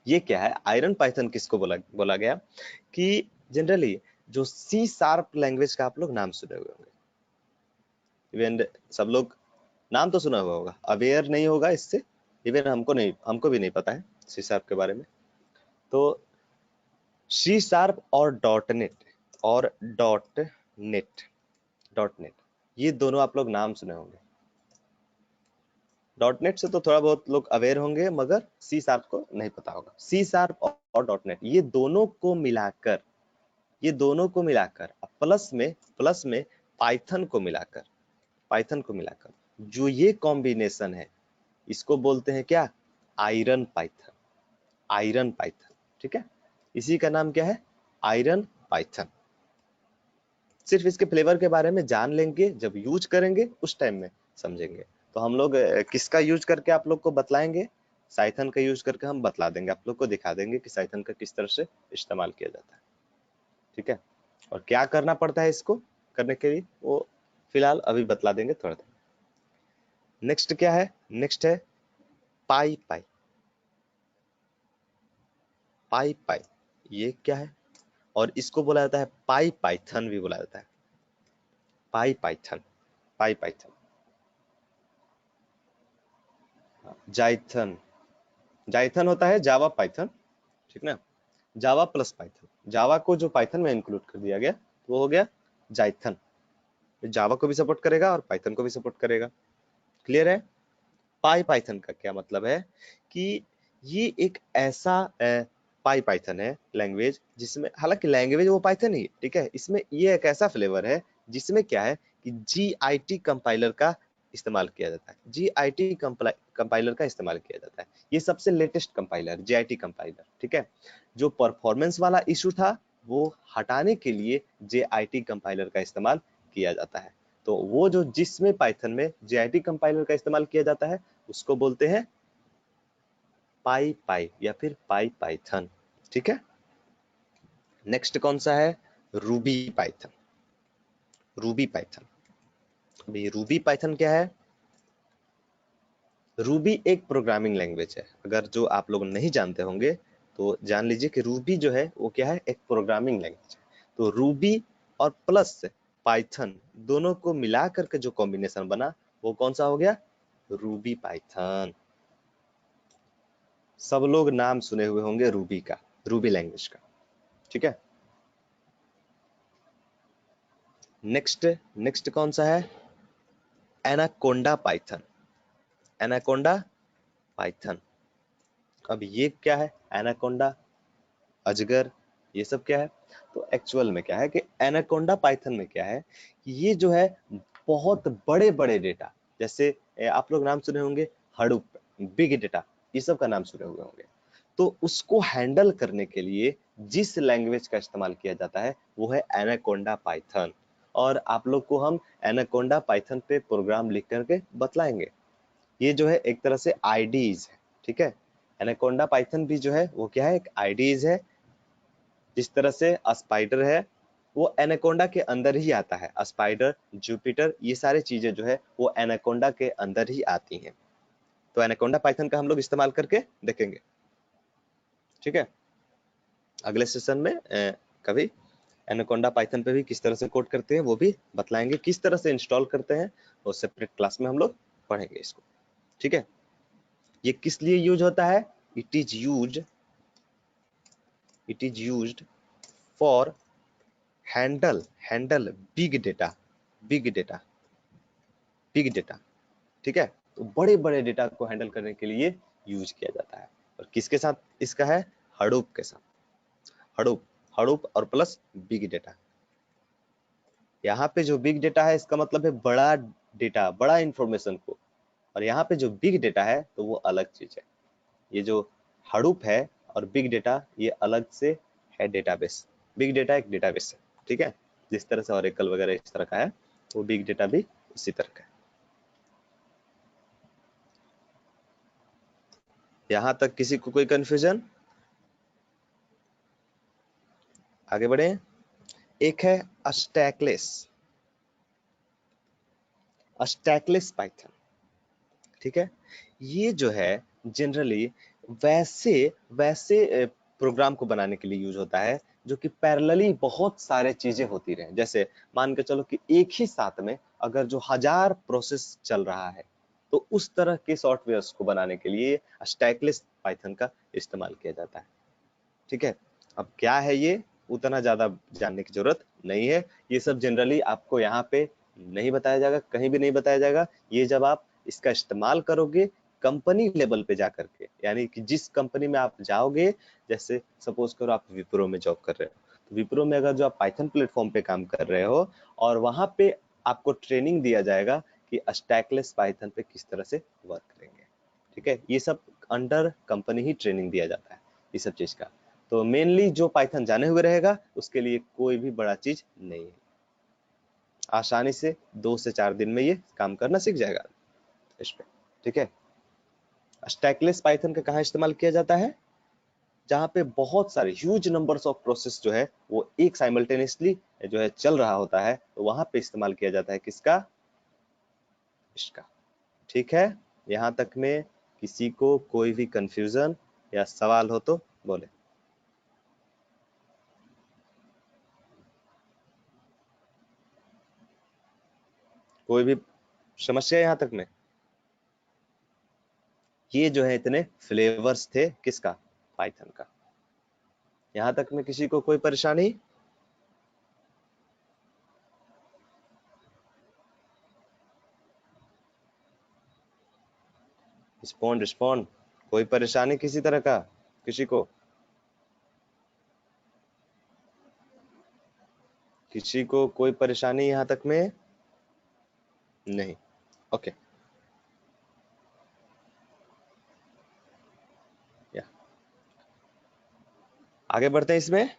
ये क्या है, आयरन पाइथन किसको बोला बोला गया कि जनरली जो सी शार्प लैंग्वेज का आप लोग नाम सुने हुए होंगे, इवन सब लोग नाम तो सुना हुआ होगा, अवेयर नहीं होगा इससे। इवन हमको भी नहीं पता है सी शार्प के बारे में। तो सी शार्प और नेट डॉट नेट, ये दोनों आप लोग नाम सुने होंगे। डॉट नेट से तो थोड़ा बहुत लोग अवेयर होंगे, मगर सी शार्प को नहीं पता होगा। सी शार्प और डॉट नेट, ये दोनों को मिलाकर प्लस में पाइथन को मिलाकर जो ये कॉम्बिनेशन है, इसको बोलते हैं क्या, आयरन पाइथन। आयरन पाइथन, ठीक है, इसी का नाम क्या है, आयरन पाइथन। सिर्फ इसके फ्लेवर के बारे में जान लेंगे, जब यूज करेंगे उस टाइम में समझेंगे। तो हम लोग किसका यूज करके आप लोग को बतलाएंगे, साइथन का यूज करके हम बतला देंगे, आप लोग को दिखा देंगे कि साइथन का किस तरह से इस्तेमाल किया जाता है। ठीक है, और क्या करना पड़ता है इसको करने के लिए वो फिलहाल अभी बतला देंगे थोड़ा देर। नेक्स्ट क्या है, नेक्स्ट है पाई पाई। पाई पाई ये क्या है, और इसको बोला जाता है पाई पाइथन भी बोला जाता है। पाई पाइथन, पाई पाइथन, जाइथन, जाइथन होता है जावा पाइथन, ठीक ना, जावा प्लस पाइथन, जावा को जो पाइथन में इंक्लूड कर दिया गया वो हो गया जाइथन। जावा को भी सपोर्ट करेगा और पाइथन को भी सपोर्ट करेगा। क्लियर है। पाई पाइथन का क्या मतलब है कि ये एक ऐसा पाई पाइथन है लैंग्वेज जिसमें, हालांकि लैंग्वेज वो पाइथन ही है, ठीक है, इसमें ये एक ऐसा फ्लेवर है जिसमें क्या है कि जीआईटी कंपाइलर का इस्तेमाल किया जाता है। जीआईटी कंपाइलर का इस्तेमाल किया जाता है। ये सबसे लेटेस्ट कंपाइलर जीआईटी कंपाइलर, ठीक है। जो परफॉर्मेंस वाला इशू था वो हटाने के लिए जीआईटी कंपाइलर का इस्तेमाल किया जाता है। तो वो जो जिसमें पाइथन में जीआईटी कंपाइलर का इस्तेमाल किया जाता है उसको बोलते हैं पाई पाई या फिर पाई पाइथन, ठीक है। नेक्स्ट कौन सा है, रूबी पाइथन। रूबी पाइथन, अभी रूबी पाइथन क्या है, रूबी एक प्रोग्रामिंग लैंग्वेज है। अगर जो आप लोग नहीं जानते होंगे तो जान लीजिए कि रूबी जो है वो क्या है, एक प्रोग्रामिंग लैंग्वेज है। तो रूबी और प्लस पाइथन दोनों को मिला करके जो कॉम्बिनेशन बना वो कौन सा हो गया, रूबी पाइथन। सब लोग नाम सुने हुए होंगे रूबी का, रूबी लैंग्वेज का, ठीक है। नेक्स्ट, नेक्स्ट कौन सा है, एनाकोंडा पाइथन। एनाकोंडा पाइथन, अब ये क्या है, एनाकोंडा, अजगर, ये सब क्या है। तो एक्चुअल में क्या है कि एनाकोंडा पाइथन में क्या है कि ये जो है बहुत बड़े बड़े डेटा, जैसे आप लोग नाम सुने होंगे हडूप, बिग डेटा, ये सब का नाम सुने हुए होंगे। तो उसको हैंडल करने के लिए जिस लैंग्वेज का इस्तेमाल किया जाता है वो है एनाकोंडा पाइथन। और आप लोग को हम एनाकोंडा पाइथन पे प्रोग्राम लिख करके बतलाएंगे। ये जो है एक तरह से आईडीज है, ठीक है। एनाकोंडा पाइथन भी जो है वो क्या है, एक आईडीज है। जिस तरह से स्पाइडर है वो एनाकोंडा के अंदर ही आता है, स्पाइडर, जुपिटर, ये सारी चीजें जो है वो एनाकोंडा के अंदर ही आती हैं। तो एनाकोंडा पाइथन का हम लोग इस्तेमाल करके देखेंगे, ठीक है। अगले सेशन में कभी एनाकोंडा पाइथन पे भी किस तरह से कोड करते हैं वो भी बतलाएंगे, किस तरह से इंस्टॉल करते हैं वो सेपरेट क्लास में हम लोग पढ़ेंगे इसको, ठीक है। ये किस लिए यूज होता है, it is use, it is used for handle, handle big data, big data, big data, ठीक है। तो बड़े बड़े डेटा को हैंडल करने के लिए यूज किया जाता है। और किसके साथ इसका है, हडूप के साथ, हडूप, हडूप और प्लस बिग डेटा। यहाँ पे जो बिग डेटा है इसका मतलब है बड़ा डेटा, बड़ा इंफॉर्मेशन को, और यहाँ पे जो बिग डेटा है तो वो अलग चीज है। ये जो हडूप है और बिग डेटा ये अलग से है डेटाबेस। बिग डेटा एक डेटाबेस है, ठीक है। जिस तरह से ऑरेकल वगैरह इस तरह का है वो बिग डेटा भी इसी तरह का है। यहाँ तक किसी को कोई कंफ्यूजन, आगे बढ़े। एक है स्टैकलेस, स्टैकलेस पाइथन, ठीक है। ये जो है जनरली वैसे वैसे प्रोग्राम को बनाने के लिए यूज होता है जो कि पैरेलली बहुत सारे चीजें होती रहे। जैसे मान के चलो कि एक ही साथ में अगर जो 1000 प्रोसेस चल रहा है तो उस तरह के सॉफ्टवेयर्स को बनाने के लिए स्टैकलेस पाइथन का इस्तेमाल किया जाता है, ठीक है। अब क्या है ये उतना ज्यादा जानने की जरूरत नहीं है, ये सब जनरली आपको यहाँ पे नहीं बताया जाएगा, कहीं भी नहीं बताया जाएगा। ये जब आप इसका इस्तेमाल करोगे कंपनी लेवल पे जा करके, यानी कि जिस कंपनी में आप जाओगे, जैसे सपोज करो आप विप्रो में जॉब कर रहे हो, तो विप्रो में अगर जो आप पाइथन प्लेटफॉर्म पे काम कर रहे हो और वहां पे आपको ट्रेनिंग दिया जाएगा कि स्टैकलेस पाइथन पे किस तरह से वर्क करेंगे, ठीक है। ये सब अंडर कंपनी ही ट्रेनिंग दिया जाता है ये सब चीज का। तो मेनली जो पाइथन जाने हुए रहेगा उसके लिए कोई भी बड़ा चीज नहीं है, आसानी से 2 से 4 दिन में ये काम करना सीख जाएगा इस पे। ठीक है, स्टैकलेस पाइथन का कहाँ इस्तेमाल किया जाता है? जहाँ पे बहुत सारे ह्यूज नंबर्स ऑफ प्रोसेस जो है वो एक साइमल्टेनियसली जो है चल रहा होता है, तो वहां पे इस्तेमाल किया जाता है किसका? इसका। ठीक है, यहाँ तक में किसी को कोई भी कंफ्यूजन या सवाल हो तो बोले। कोई भी समस्या यहाँ तक में? ये जो है इतने फ्लेवर्स थे किसका? पाइथन का। यहाँ तक में किसी को कोई परेशानी? रिस्पॉन्ड रिस्पॉन्ड, कोई परेशानी किसी तरह का किसी को? किसी को कोई परेशानी यहाँ तक में? नहीं, ओके। या आगे बढ़ते हैं इसमें।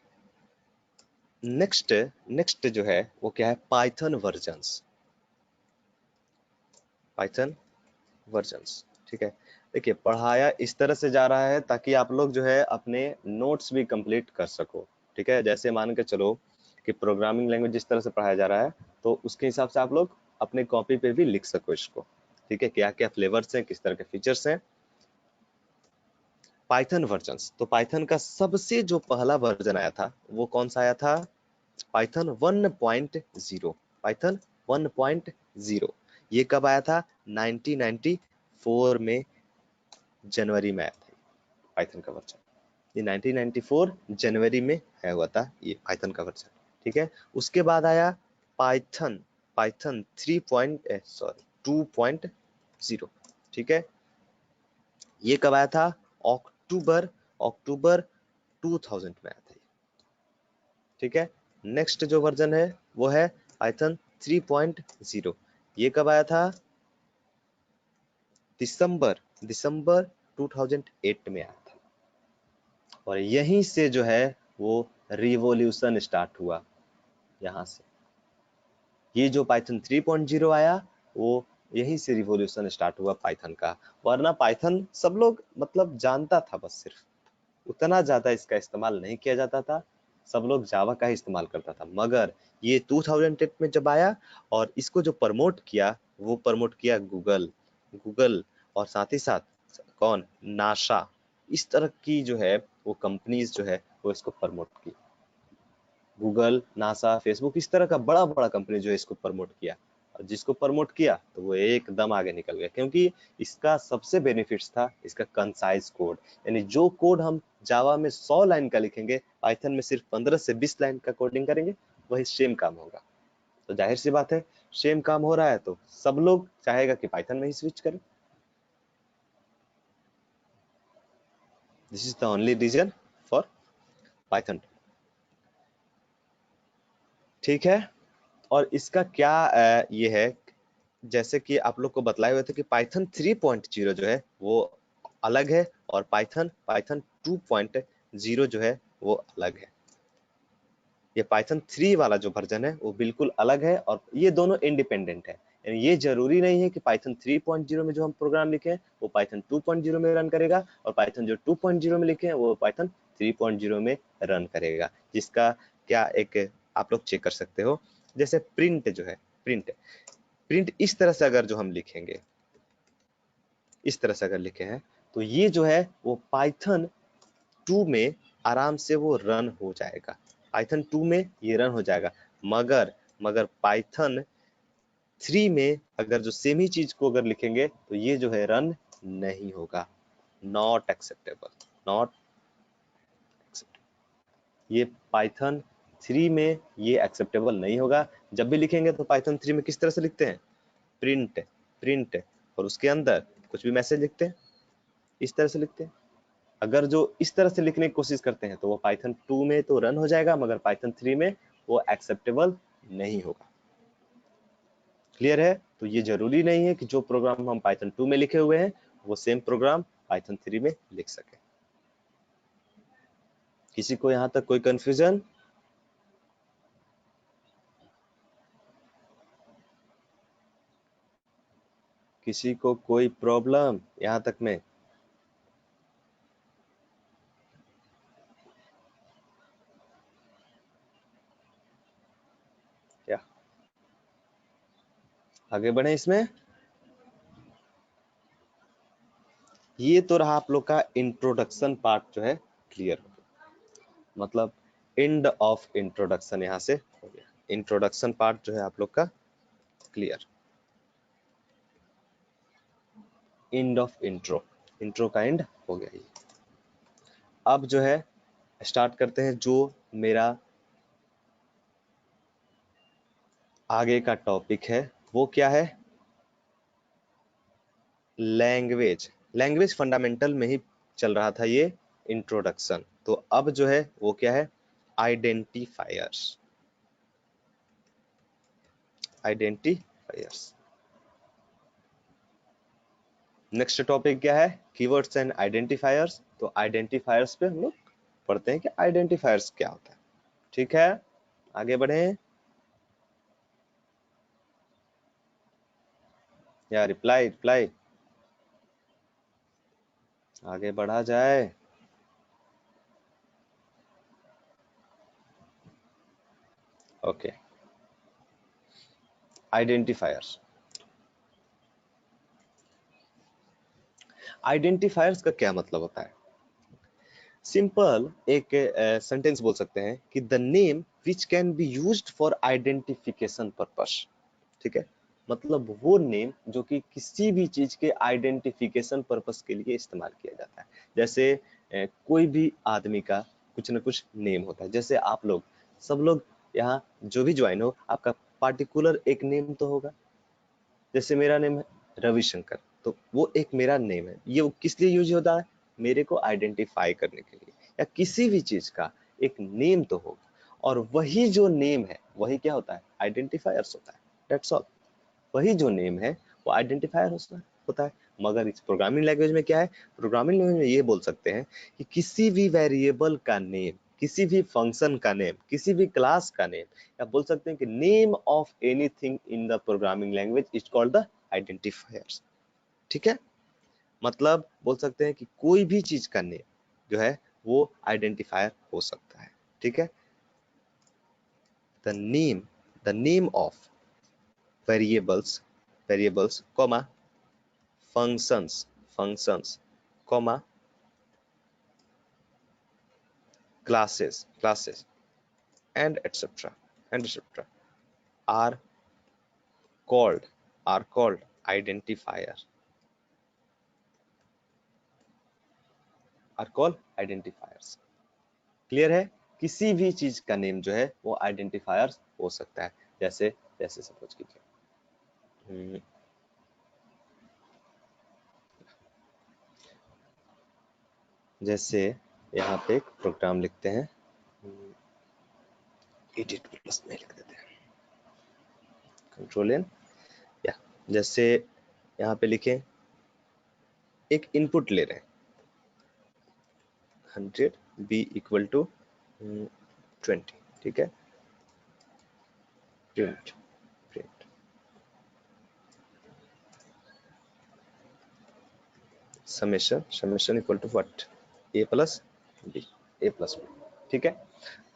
नेक्स्ट नेक्स्ट जो है वो क्या है? Python versions. पाइथन वर्जन्स, ठीक है। देखिए, पढ़ाया इस तरह से जा रहा है ताकि आप लोग जो है अपने नोट्स भी कंप्लीट कर सको। ठीक है, जैसे मान के चलो कि प्रोग्रामिंग लैंग्वेज जिस तरह से पढ़ाया जा रहा है, तो उसके हिसाब से आप लोग अपने कॉपी पे भी लिख सको इसको। ठीक है, क्या क्या फ्लेवर्स हैं, किस तरह के फीचर्स हैं। पाइथन वर्जन्स, तो पाइथन का सबसे जो पहला वर्जन आया था वो कौन सा आया था? पाइथन 1.0। पाइथन 1.0 ये कब आया था? 1994 में, जनवरी में आया था पाइथन का वर्जन। ये 1994 जनवरी में आया हुआ था ये पाइथन का वर्जन। ठीक है, उसके बाद आया पाइथन पाइथन 2.0। ठीक है, ये कब आया था? अक्टूबर अक्टूबर 2000 में आया था। ठीक है, नेक्स्ट जो वर्जन है वो है पाइथन 3.0। ये कब आया था? दिसंबर दिसंबर 2008 में आया था। और यहीं से जो है वो रिवॉल्यूशन स्टार्ट हुआ। यहाँ से ये जो पाइथन 3.0 आया, वो यहीं से रिवॉल्यूशन स्टार्ट हुआ पाइथन का। वरना पाइथन सब लोग मतलब जानता था, बस सिर्फ उतना ज्यादा इसका इस्तेमाल नहीं किया जाता था। सब लोग जावा का ही इस्तेमाल करता था। मगर ये 2008 में जब आया और इसको जो प्रमोट किया, वो प्रमोट किया गूगल गूगल और साथ ही साथ कौन? नासा। इस तरह की जो है वो कंपनीज जो है वो इसको प्रमोट की। गूगल, नासा, फेसबुक, इस तरह का बड़ा बड़ा कंपनी जो है इसको प्रमोट किया। और जिसको प्रमोट किया तो वो एकदम आगे निकल गया, क्योंकि इसका सबसे बेनिफिट्स था इसका कंसाइज कोड। यानी जो कोड हम जावा में 100 लाइन का लिखेंगे, पाइथन में सिर्फ 15 से 20 लाइन का कोडिंग करेंगे, वही सेम काम होगा। तो जाहिर सी बात है, सेम काम हो रहा है तो सब लोग चाहेगा कि पाइथन में ही स्विच करें। This is the only reason for Python. ठीक है, और इसका क्या ये है, जैसे कि आप लोग को बतलाए हुए थे कि पाइथन 3.0 जो है वो अलग है और पाइथन पाइथन 2.0 जो है वो अलग है। ये पाइथन 3 वाला जो वर्जन है वो बिल्कुल अलग है और ये दोनों इंडिपेंडेंट है। यानी ये जरूरी नहीं है कि पाइथन 3.0 में जो हम प्रोग्राम लिखे हैं वो पाइथन 2.0 में रन करेगा, और पाइथन जो 2.0 में लिखे हैं वो पाइथन 3.0 में रन करेगा। जिसका क्या एक आप लोग चेक कर सकते हो। जैसे प्रिंट जो है, प्रिंट प्रिंट इस तरह से अगर जो हम लिखेंगे, इस तरह से अगर लिखे हैं, तो ये जो है वो पाइथन 2 में आराम से वो रन हो जाएगा। पाइथन 2 में ये रन हो जाएगा। मगर मगर पाइथन 3 में अगर जो सेम ही चीज को अगर लिखेंगे तो ये जो है रन नहीं होगा। Not acceptable, not acceptable. ये पाइथन 3 में ये एक्सेप्टेबल नहीं होगा। जब भी लिखेंगे तो पाइथन 3 में किस तरह से लिखते हैं? प्रिंट प्रिंट और उसके अंदर कुछ भी मैसेज लिखते हैं, इस तरह से लिखते हैं। अगर जो इस तरह से लिखने की कोशिश करते हैं तो वो पाइथन 2 में तो रन हो जाएगा, मगर पाइथन 3 में वो एक्सेप्टेबल नहीं होगा। क्लियर है? तो ये जरूरी नहीं है कि जो प्रोग्राम हम पाइथन 2 में लिखे हुए हैं वो सेम प्रोग्राम पाइथन 3 में लिख सके। किसी को यहाँ तक कोई कंफ्यूजन? किसी को कोई प्रॉब्लम यहाँ तक में? क्या आगे बढ़े इसमें? ये तो रहा आप लोग का इंट्रोडक्शन पार्ट जो है क्लियर हो गया, मतलब एंड ऑफ इंट्रोडक्शन यहाँ से हो गया। इंट्रोडक्शन पार्ट जो है आप लोग का clear. End of intro, intro का एंड हो गया ये। अब जो है स्टार्ट करते हैं जो मेरा आगे का टॉपिक है, वो क्या है? लैंग्वेज। लैंग्वेज फंडामेंटल में ही चल रहा था ये इंट्रोडक्शन, तो अब जो है वो क्या है? आइडेंटिफायर्स। आइडेंटिफायर्स। नेक्स्ट टॉपिक क्या है? Keywords and identifiers. तो आइडेंटिफायर्स पे हम लोग पढ़ते हैं कि आइडेंटिफायर्स क्या होता है। ठीक है, आगे बढ़े या रिप्लाई रिप्लाई आगे बढ़ा जाए? Okay, identifiers. आइडेंटिफायर्स का क्या मतलब होता है? सिंपल एक सेंटेंस बोल सकते हैं कि the name which can be used for identification purpose. ठीक है, मतलब वो नेम जो कि किसी भी चीज के आइडेंटिफिकेशन पर्पस के लिए इस्तेमाल किया जाता है। जैसे कोई भी आदमी का कुछ ना कुछ नेम होता है। जैसे आप लोग सब लोग यहाँ जो भी ज्वाइन हो, आपका पार्टिकुलर एक नेम तो होगा। जैसे मेरा नेम है रविशंकर, तो वो एक मेरा नेम है। ये वो किस लिए यूज होता है? मेरे को आइडेंटिफाई करने के लिए। या किसी भी चीज का एक नेम तो होगा, और वही जो नेम है वही क्या होता है? आइडेंटिफायर्स होता है। That's all. वही जो नेम है वो आइडेंटिफायर होता है। मगर इस प्रोग्रामिंग लैंग्वेज में क्या है? प्रोग्रामिंग लैंग्वेज में ये बोल सकते हैं कि किसी भी वेरिएबल का नेम, किसी भी फंक्शन का नेम, किसी भी क्लास का नेम, या बोल सकते हैं कि name of anything in the programming language is called the identifiers. ठीक है, मतलब बोल सकते हैं कि कोई भी चीज का नेम जो है वो आइडेंटिफायर हो सकता है। ठीक है, the name of variables comma functions comma classes and etc are called identifier are called identifiers। Clear है? किसी भी चीज का नेम जो है वो आइडेंटिफायर्स हो सकता है। जैसे जैसे सपोज कीजिए, जैसे यहाँ पे एक प्रोग्राम लिखते हैं, एडिट प्लस में लिख देते हैं, कंट्रोल एन, या जैसे यहाँ पे लिखें एक इनपुट ले रहे हैं 100 b इक्वल टू 20। ठीक है, print print summation equal to what? a plus b, a plus b। ठीक है,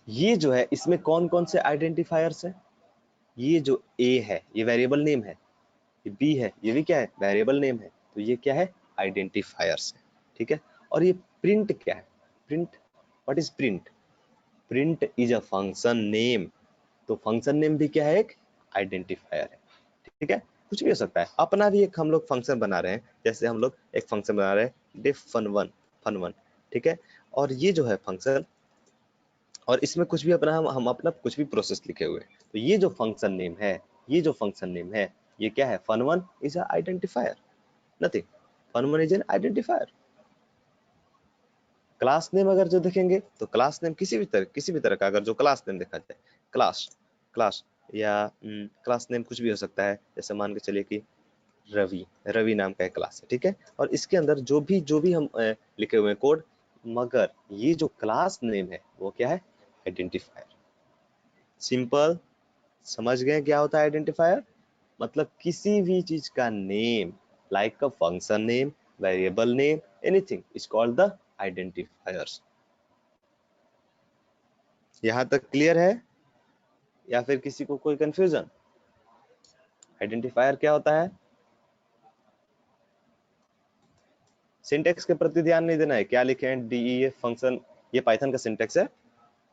ये जो है इसमें कौन कौन से आइडेंटिफायर्स हैं? ये जो a है ये वेरिएबल नेम है, ये b है ये भी क्या है? वेरिएबल नेम है। तो ये क्या है? आइडेंटिफायर्स है। ठीक है, और ये प्रिंट क्या है? Print, what is print? Print is a function name. तो फंक्शन नेम भी क्या है? एक आइडेंटिफायर है। ठीक है, कुछ भी हो सकता है। अपना भी एक हम लोग फंक्शन बना रहे हैं, जैसे हम लोग एक फंक्शन बना रहे हैं डिफ fun1। ठीक है, और ये जो है फंक्शन, और इसमें कुछ भी अपना हम अपना कुछ भी प्रोसेस लिखे हुए हैं। तो ये जो फंक्शन नेम है, ये जो फंक्शन नेम है, ये क्या है? fun1 is a identifier, nothing. fun1 is an identifier. Class name अगर जो देखेंगे तो क्लास नेम किसी भी तरह का अगर जो क्लास नेम देखा जाए, क्लास क्लास या क्लास नेम कुछ भी हो सकता है। जैसे मान के चलिए कि रवि नाम का एक क्लास है। ठीक है, और इसके अंदर जो भी हम लिखे हुए हैं कोड, मगर ये जो क्लास नेम है वो क्या है? आइडेंटिफायर। सिंपल, समझ गए क्या होता है आइडेंटिफायर? मतलब किसी भी चीज का name, like a function name, variable name, anything is called the identifiers. यहां तक क्लियर है या फिर किसी को कोई कंफ्यूजन? आइडेंटिफायर क्या होता है? सिंटेक्स के प्रति ध्यान नहीं देना है, क्या लिखे हैं डीईएफ फंक्शन, ये पाइथन का सिंटेक्स है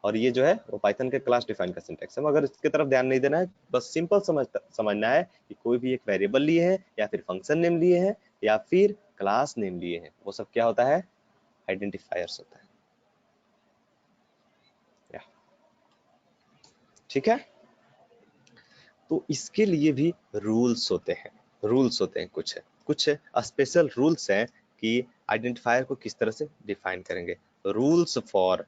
और ये जो है वो पाइथन के क्लास डिफाइन का सिंटेक्स है, मगर इसकी तरफ ध्यान नहीं देना है। बस सिंपल समझना है कि कोई भी एक वेरिएबल लिए हैं या फिर फंक्शन नेम लिए हैं या फिर क्लास नेम लिए हैं, वो सब क्या होता है? आइडेंटिफायर्स होता है। या, ठीक है। तो इसके लिए भी रूल्स होते हैं, कुछ स्पेशल रूल्स हैं कि आइडेंटिफायर को किस तरह से डिफाइन करेंगे। Rules for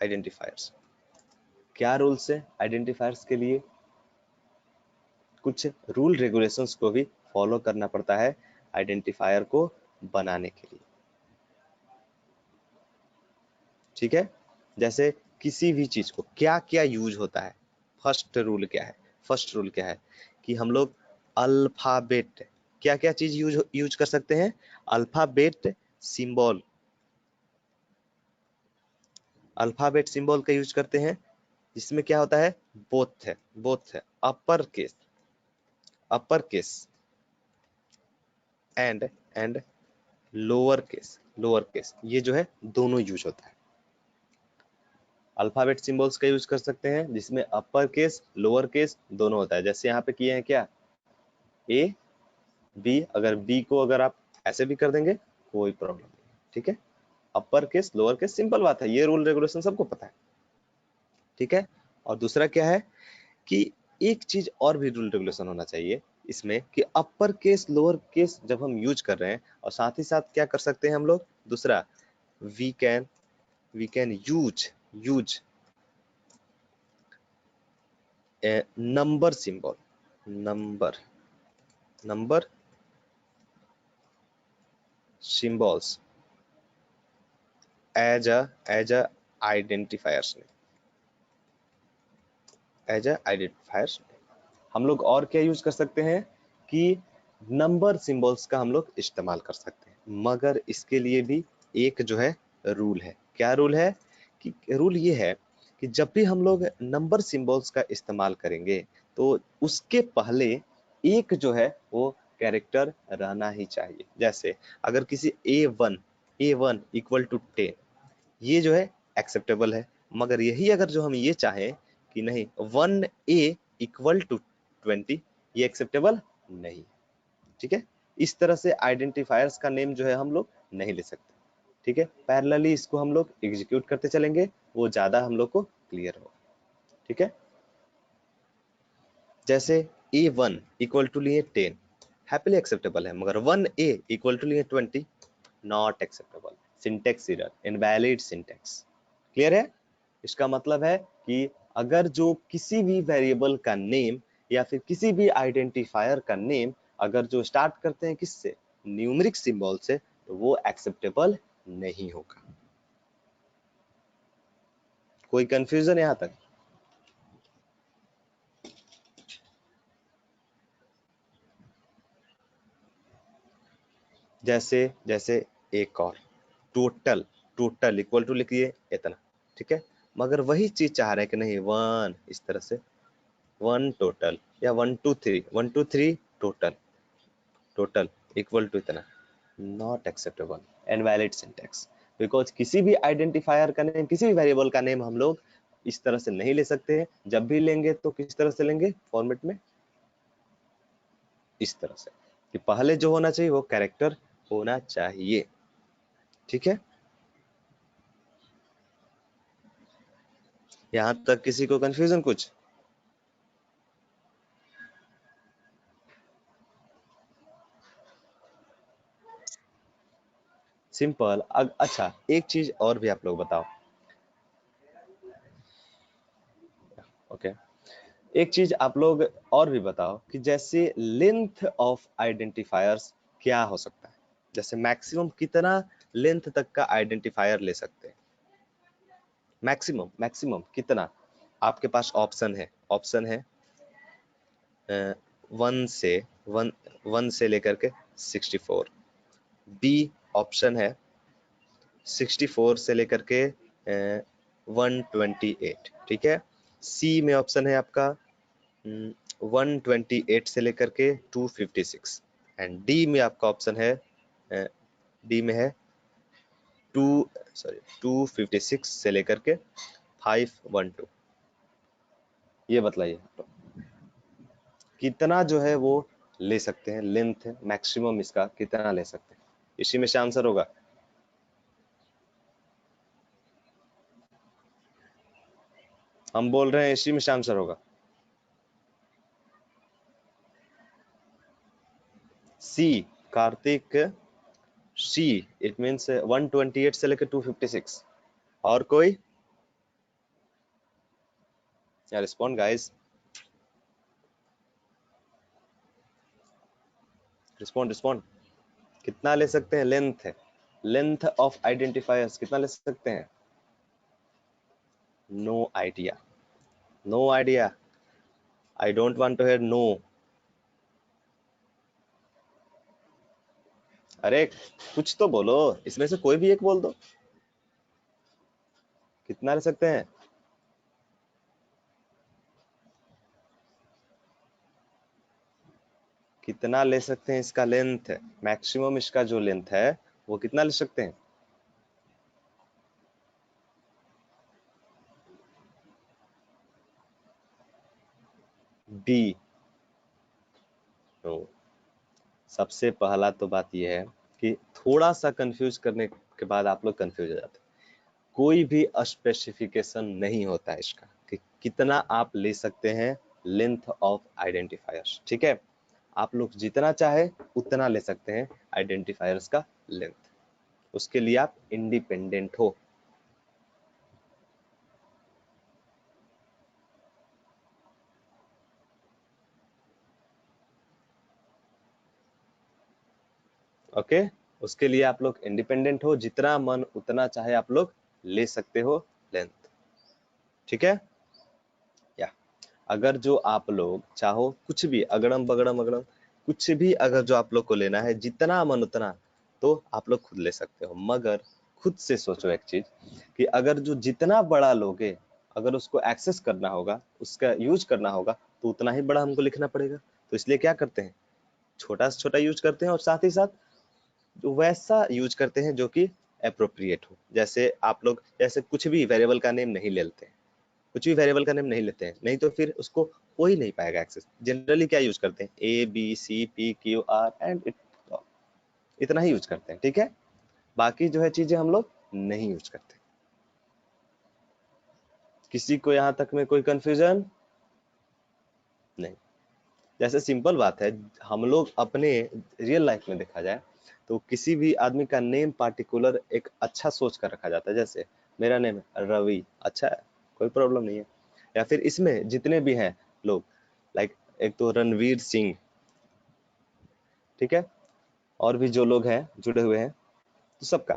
identifiers. क्या रूल्स है आइडेंटिफायर्स के लिए? कुछ रूल रेगुलेशंस को भी फॉलो करना पड़ता है आइडेंटिफायर को बनाने के लिए, ठीक है। जैसे किसी भी चीज को क्या क्या यूज होता है, फर्स्ट रूल क्या है कि हम लोग अल्फाबेट, क्या क्या चीज यूज कर सकते हैं? अल्फाबेट सिंबल, अल्फाबेट सिंबल का यूज करते हैं, जिसमें क्या होता है? बोथ है upper case and lower case, ये जो है दोनों यूज होता है। अल्फाबेट सिंबल्स का यूज कर सकते हैं जिसमें अपर केस लोअर केस दोनों होता है। जैसे यहाँ पे किए हैं क्या, ए बी, अगर बी को अगर आप ऐसे भी कर देंगे कोई प्रॉब्लम नहीं, ठीक है। Upper case lower case, simple बात है, ये रूल रेगुलेशन सबको पता है, ठीक है। और दूसरा क्या है कि एक चीज और भी रूल रेगुलेशन होना चाहिए इसमें कि अपर केस लोअर केस जब हम यूज कर रहे हैं, और साथ ही साथ क्या कर सकते हैं हम लोग, दूसरा we can use a number symbol, number symbols as a identifiers हम लोग और क्या यूज कर सकते हैं कि नंबर सिंबल्स का हम लोग इस्तेमाल कर सकते हैं, मगर इसके लिए भी एक जो है रूल है। क्या रूल है? कि रूल ये है कि जब भी हम लोग नंबर सिंबल्स का इस्तेमाल करेंगे तो उसके पहले एक जो है वो कैरेक्टर रहना ही चाहिए। जैसे अगर किसी ए वन इक्वल टू 10, ये जो है एक्सेप्टेबल है, मगर यही अगर जो हम ये चाहें कि नहीं 1a इक्वल टू 20, ये एक्सेप्टेबल नहीं, ठीक है। इस तरह से आइडेंटिफायर्स का नेम जो है हम लोग नहीं ले सकते, ठीक है। पैरेलली इसको हम लोग एग्जीक्यूट करते चलेंगे, वो ज्यादा हम लोग को क्लियर होगा, ठीक है। जैसे a1 इक्वल टू लिए 10, हैप्पीली एक्सेप्टेबल है, मगर 1a इक्वल टू लिए 20, not acceptable, syntax error, invalid syntax. Clear है? इसका मतलब है कि अगर जो किसी भी वेरिएबल का नेम या फिर किसी भी आइडेंटिफायर का नेम अगर जो स्टार्ट करते हैं किससे, न्यूमेरिक सिंबल से, तो वो एक्सेप्टेबल नहीं होगा। कोई कंफ्यूजन यहां तक? जैसे जैसे एक और टोटल इक्वल टू लिखिए इतना, ठीक है। मगर वही चीज चाह रहे हैं कि नहीं वन, इस तरह से वन टोटल, या 1 2 3 टोटल इक्वल टू इतना, not acceptable, invalid syntax. Because किसी भी आइडेंटिफायर का नेम, किसी भी वेरिएबल का नेम हम लोग इस तरह से नहीं ले सकते हैं। जब भी लेंगे तो किस तरह से लेंगे, फॉर्मेट में इस तरह से कि पहले जो होना चाहिए वो कैरेक्टर होना चाहिए, ठीक है। यहाँ तक किसी को कंफ्यूजन कुछ? सिंपल। अच्छा एक चीज और भी आप लोग बताओ, ओके। एक चीज आप लोग और भी बताओ कि जैसे लेंथ ऑफ आइडेंटिफायर्स क्या हो सकता है। जैसे मैक्सिमम कितना लेंथ तक का आइडेंटिफायर ले सकते हैं, मैक्सिमम मैक्सिमम कितना। आपके पास ऑप्शन है 1 से 1 से लेकर के 64। बी ऑप्शन है 64 से लेकर के 128, ठीक है। सी में ऑप्शन है आपका 128 से लेकर के 256 एंड डी में आपका ऑप्शन है डी में है 256 से लेकर के 512। ये बताइए कितना जो है वो ले सकते हैं, लेंथ मैक्सिमम इसका कितना ले सकते हैं, इसी में से आंसर होगा। हम बोल रहे हैं इसी में से आंसर होगा। सी कार्तिक, सी इट मींस 128 से लेकर 256। और कोई रिस्पॉन्ड गाइस, रिस्पॉन्ड। कितना ले सकते हैं लेंथ, लेंथ ऑफ आइडेंटिफायर्स कितना ले सकते हैं? No idea, no idea, I don't want to hear no. अरे कुछ तो बोलो, इसमें से कोई भी एक बोल दो, कितना ले सकते हैं? कितना ले सकते हैं इसका लेंथ, मैक्सिमम इसका जो लेंथ है वो कितना ले सकते हैं? Be no. सबसे पहला तो बात यह है कि थोड़ा सा कंफ्यूज करने के बाद आप लोग कंफ्यूज हो जाते हैं। कोई भी स्पेसिफिकेशन नहीं होता है इसका कि कितना आप ले सकते हैं लेंथ ऑफ आइडेंटिफायर्स, ठीक है। आप लोग जितना चाहे उतना ले सकते हैं आइडेंटिफायर्स का लेंथ, उसके लिए आप इंडिपेंडेंट हो। ओके, उसके लिए आप लोग इंडिपेंडेंट हो, जितना मन उतना चाहे आप लोग ले सकते हो लेंथ, ठीक है। या अगर जो आप लोग चाहो कुछ भी अगड़म बगड़म अगड़म कुछ भी, अगर जो आप लोग को लेना है जितना मन उतना, तो आप लोग खुद ले सकते हो। मगर खुद से सोचो एक चीज कि अगर जो जितना बड़ा लोगे, अगर उसको एक्सेस करना होगा, उसका यूज करना होगा, तो उतना ही बड़ा हमको लिखना पड़ेगा। तो इसलिए क्या करते हैं, छोटा से छोटा यूज करते हैं और साथ ही साथ वैसा यूज करते हैं जो कि अप्रोप्रिएट हो। जैसे आप लोग जैसे कुछ भी वेरिएबल का नेम नहीं ले लेते हैं, कुछ भी वेरिएबल का नेम नहीं लेते हैं, नहीं तो फिर उसको हो ही नहीं पाएगा एक्सेस। जनरली क्या यूज करते हैं, A B C P Q R and इतना ही यूज करते हैं, ठीक है। बाकी जो है चीजें हम लोग नहीं यूज करते। किसी को यहाँ तक में कोई कंफ्यूजन नहीं? जैसे सिंपल बात है, हम लोग अपने रियल लाइफ में देखा जाए तो किसी भी आदमी का नेम पार्टिकुलर एक अच्छा सोच कर रखा जाता है। जैसे मेरा नेम है रवि, अच्छा है, कोई प्रॉब्लम नहीं है। या फिर इसमें जितने भी हैं लोग, लाइक एक तो रणवीर सिंह, ठीक है, और भी जो लोग हैं जुड़े हुए हैं, तो सबका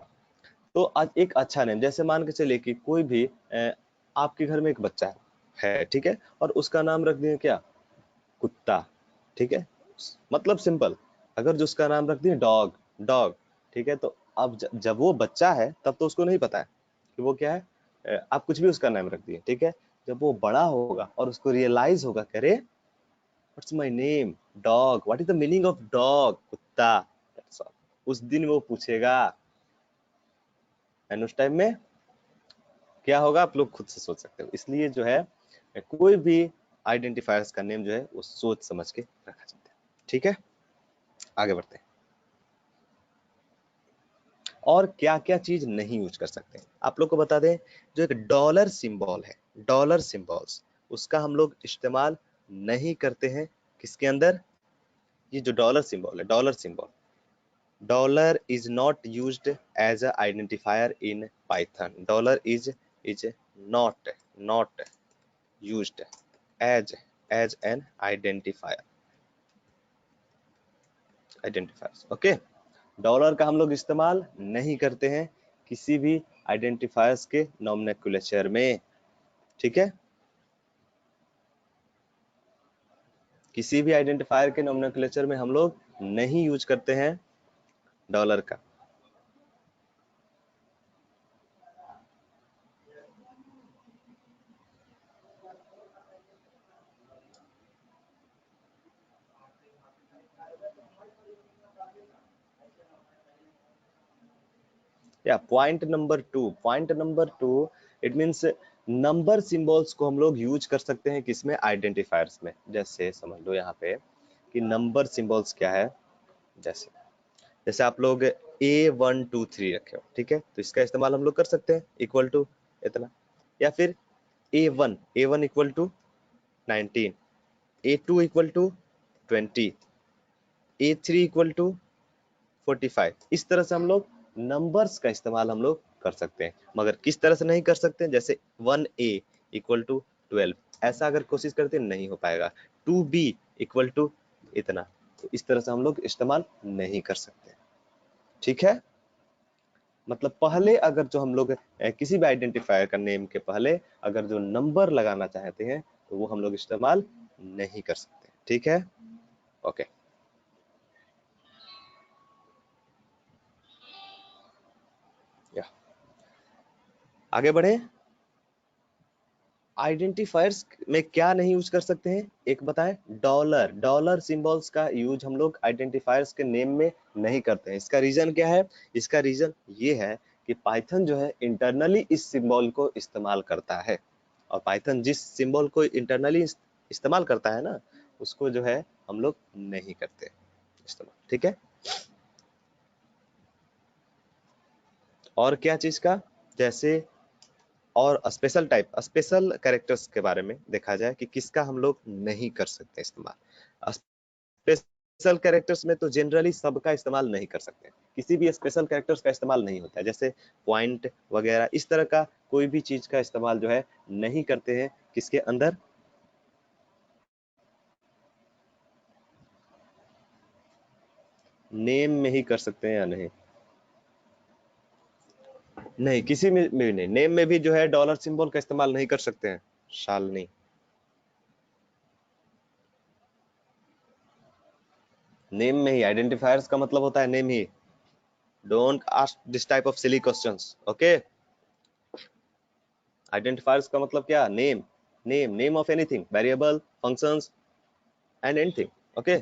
तो आज एक अच्छा नेम। जैसे मान के चलिए कि कोई भी आपके घर में एक बच्चा है, ठीक है, और उसका नाम रख दिए क्या, कुत्ता, ठीक है। मतलब सिंपल, अगर जो उसका नाम रख दिए डॉग, डॉग, ठीक है। तो अब जब वो बच्चा है तब तो उसको नहीं पता है कि वो क्या है, आप कुछ भी उसका नाम रख दिए, ठीक है। जब वो बड़ा होगा और उसको रियलाइज होगा, करे what's my name, dog, what is the meaning of dog, कुत्ता, दैट्स ऑल। उस दिन वो पूछेगा, एंड उस टाइम में क्या होगा आप लोग खुद से सोच सकते हो। इसलिए जो है कोई भी आइडेंटिफायर्स का नेम जो है वो सोच समझ के रखा जाता है, ठीक है। आगे बढ़ते हैं, और क्या क्या चीज नहीं यूज कर सकते हैं आप लोग को बता दें। जो एक डॉलर सिंबल है, डॉलर सिंबल्स, उसका हम लोग इस्तेमाल नहीं करते हैं किसके अंदर, ये जो डॉलर सिंबल है, dollar symbol, dollar is not used as a identifier in Python. Dollar is not used as an identifiers, okay। Dollar का हम लोग इस्तेमाल नहीं करते हैं किसी भी आइडेंटिफायर्स के नॉमेनक्लेचर में, ठीक है। किसी भी आइडेंटिफायर के नॉमेनक्लेचर में हम लोग नहीं यूज करते हैं डॉलर का। या point number two, it means number symbols को हम लोग यूज कर सकते हैं किसमें, आइडेंटिफायर्स में। जैसे समझ लो यहाँ पे कि नंबर सिंबल्स क्या है। जैसे जैसे आप लोग A123 रखे हो, ठीक है, तो इसका इस्तेमाल हम लोग कर सकते हैं इक्वल टू इतना, या फिर A1 equal to 19, A2 equal to 20, A3 equal to 45। इस तरह से हम लोग नंबर्स का इस्तेमाल हम लोग कर सकते हैं, मगर किस तरह से नहीं कर सकते हैं, जैसे 1A इक्वल टू 12, ऐसा अगर कोशिश करते नहीं हो पाएगा। 2B इक्वल टू इतना, तो इस तरह से हम लोग इस्तेमाल नहीं कर सकते, ठीक है। मतलब पहले अगर जो हम लोग किसी भी आइडेंटिफायर का नेम के पहले अगर जो नंबर लगाना चाहते हैं तो वो हम लोग इस्तेमाल नहीं कर सकते, ठीक है। ओके, या आगे बढ़े। आइडेंटिफायर्स में क्या नहीं यूज कर सकते हैं, एक बताएं। डॉलर सिंबल्स का यूज हम लोग आइडेंटिफायर्स के नेम में नहीं करते हैं। इसका रीजन क्या है, इसका रीजन ये है कि पाइथन जो है इंटरनली इस सिंबल को इस्तेमाल करता है, और पाइथन जिस सिंबल को इंटरनली इस्तेमाल करता है ना, उसको जो है हम लोग नहीं करते इस्तेमाल, ठीक है। और क्या चीज का, जैसे और स्पेशल कैरेक्टर्स के बारे में देखा जाए कि किसका हम लोग नहीं कर सकते इस्तेमाल। स्पेशल कैरेक्टर्स में तो जनरली सबका इस्तेमाल नहीं कर सकते, किसी भी स्पेशल कैरेक्टर्स का इस्तेमाल नहीं होता है, जैसे पॉइंट वगैरह इस तरह का कोई भी चीज का इस्तेमाल जो है नहीं करते हैं किसके अंदर, नेम में ही कर सकते हैं या नहीं। नहीं, किसी में भी नहीं, नेम में भी जो है डॉलर सिंबल का इस्तेमाल नहीं कर सकते हैं, शालनी। नेम में ही, आइडेंटिफायर्स का मतलब होता है name he. Don't ask this type of silly questions, okay. Identifiers का मतलब क्या, name of anything, variable, functions and anything, okay.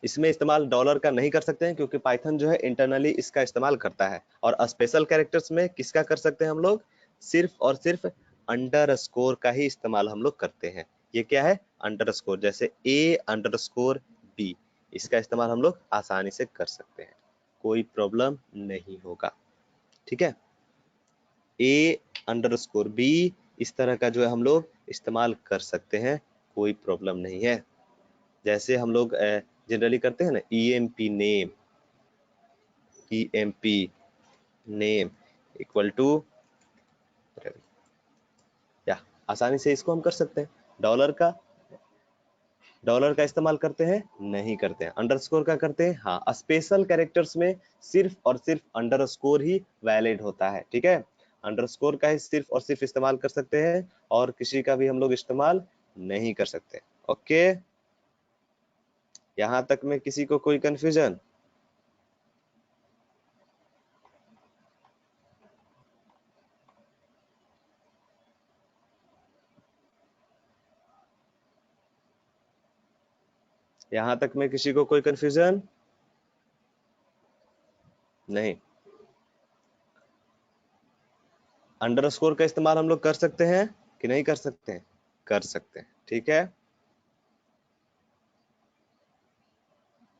इसमें इस्तेमाल डॉलर का नहीं कर सकते हैं क्योंकि पाइथन जो है इंटरनली इसका इस्तेमाल करता है। और स्पेशल कैरेक्टर्स में किसका कर सकते हैं हम लोग, सिर्फ और सिर्फ अंडरस्कोर का ही इस्तेमाल हम लोग करते हैं। ये क्या है, अंडरस्कोर, जैसे A_B, इसका इस्तेमाल हम लोग आसानी से कर सकते हैं, कोई प्रॉब्लम नहीं होगा, ठीक है। A_B इस तरह का जो है हम लोग इस्तेमाल कर सकते हैं, कोई प्रॉब्लम नहीं है। जैसे हम लोग जनरली करते हैं ना, EMP नेम इक्वल टू, या आसानी से इसको हम कर सकते हैं। डॉलर का इस्तेमाल करते हैं, नहीं करते हैं। अंडरस्कोर का करते हैं, हाँ। स्पेशल कैरेक्टर्स में सिर्फ और सिर्फ अंडरस्कोर ही वैलिड होता है, ठीक है। अंडरस्कोर का ही सिर्फ और सिर्फ इस्तेमाल कर सकते हैं, और किसी का भी हम लोग इस्तेमाल नहीं कर सकते, ओके। यहाँ तक में किसी को कोई कंफ्यूजन, यहाँ तक में किसी को कोई कंफ्यूजन नहीं। अंडरस्कोर का इस्तेमाल हम लोग कर सकते हैं कि नहीं कर सकते हैं, कर सकते हैं, ठीक है।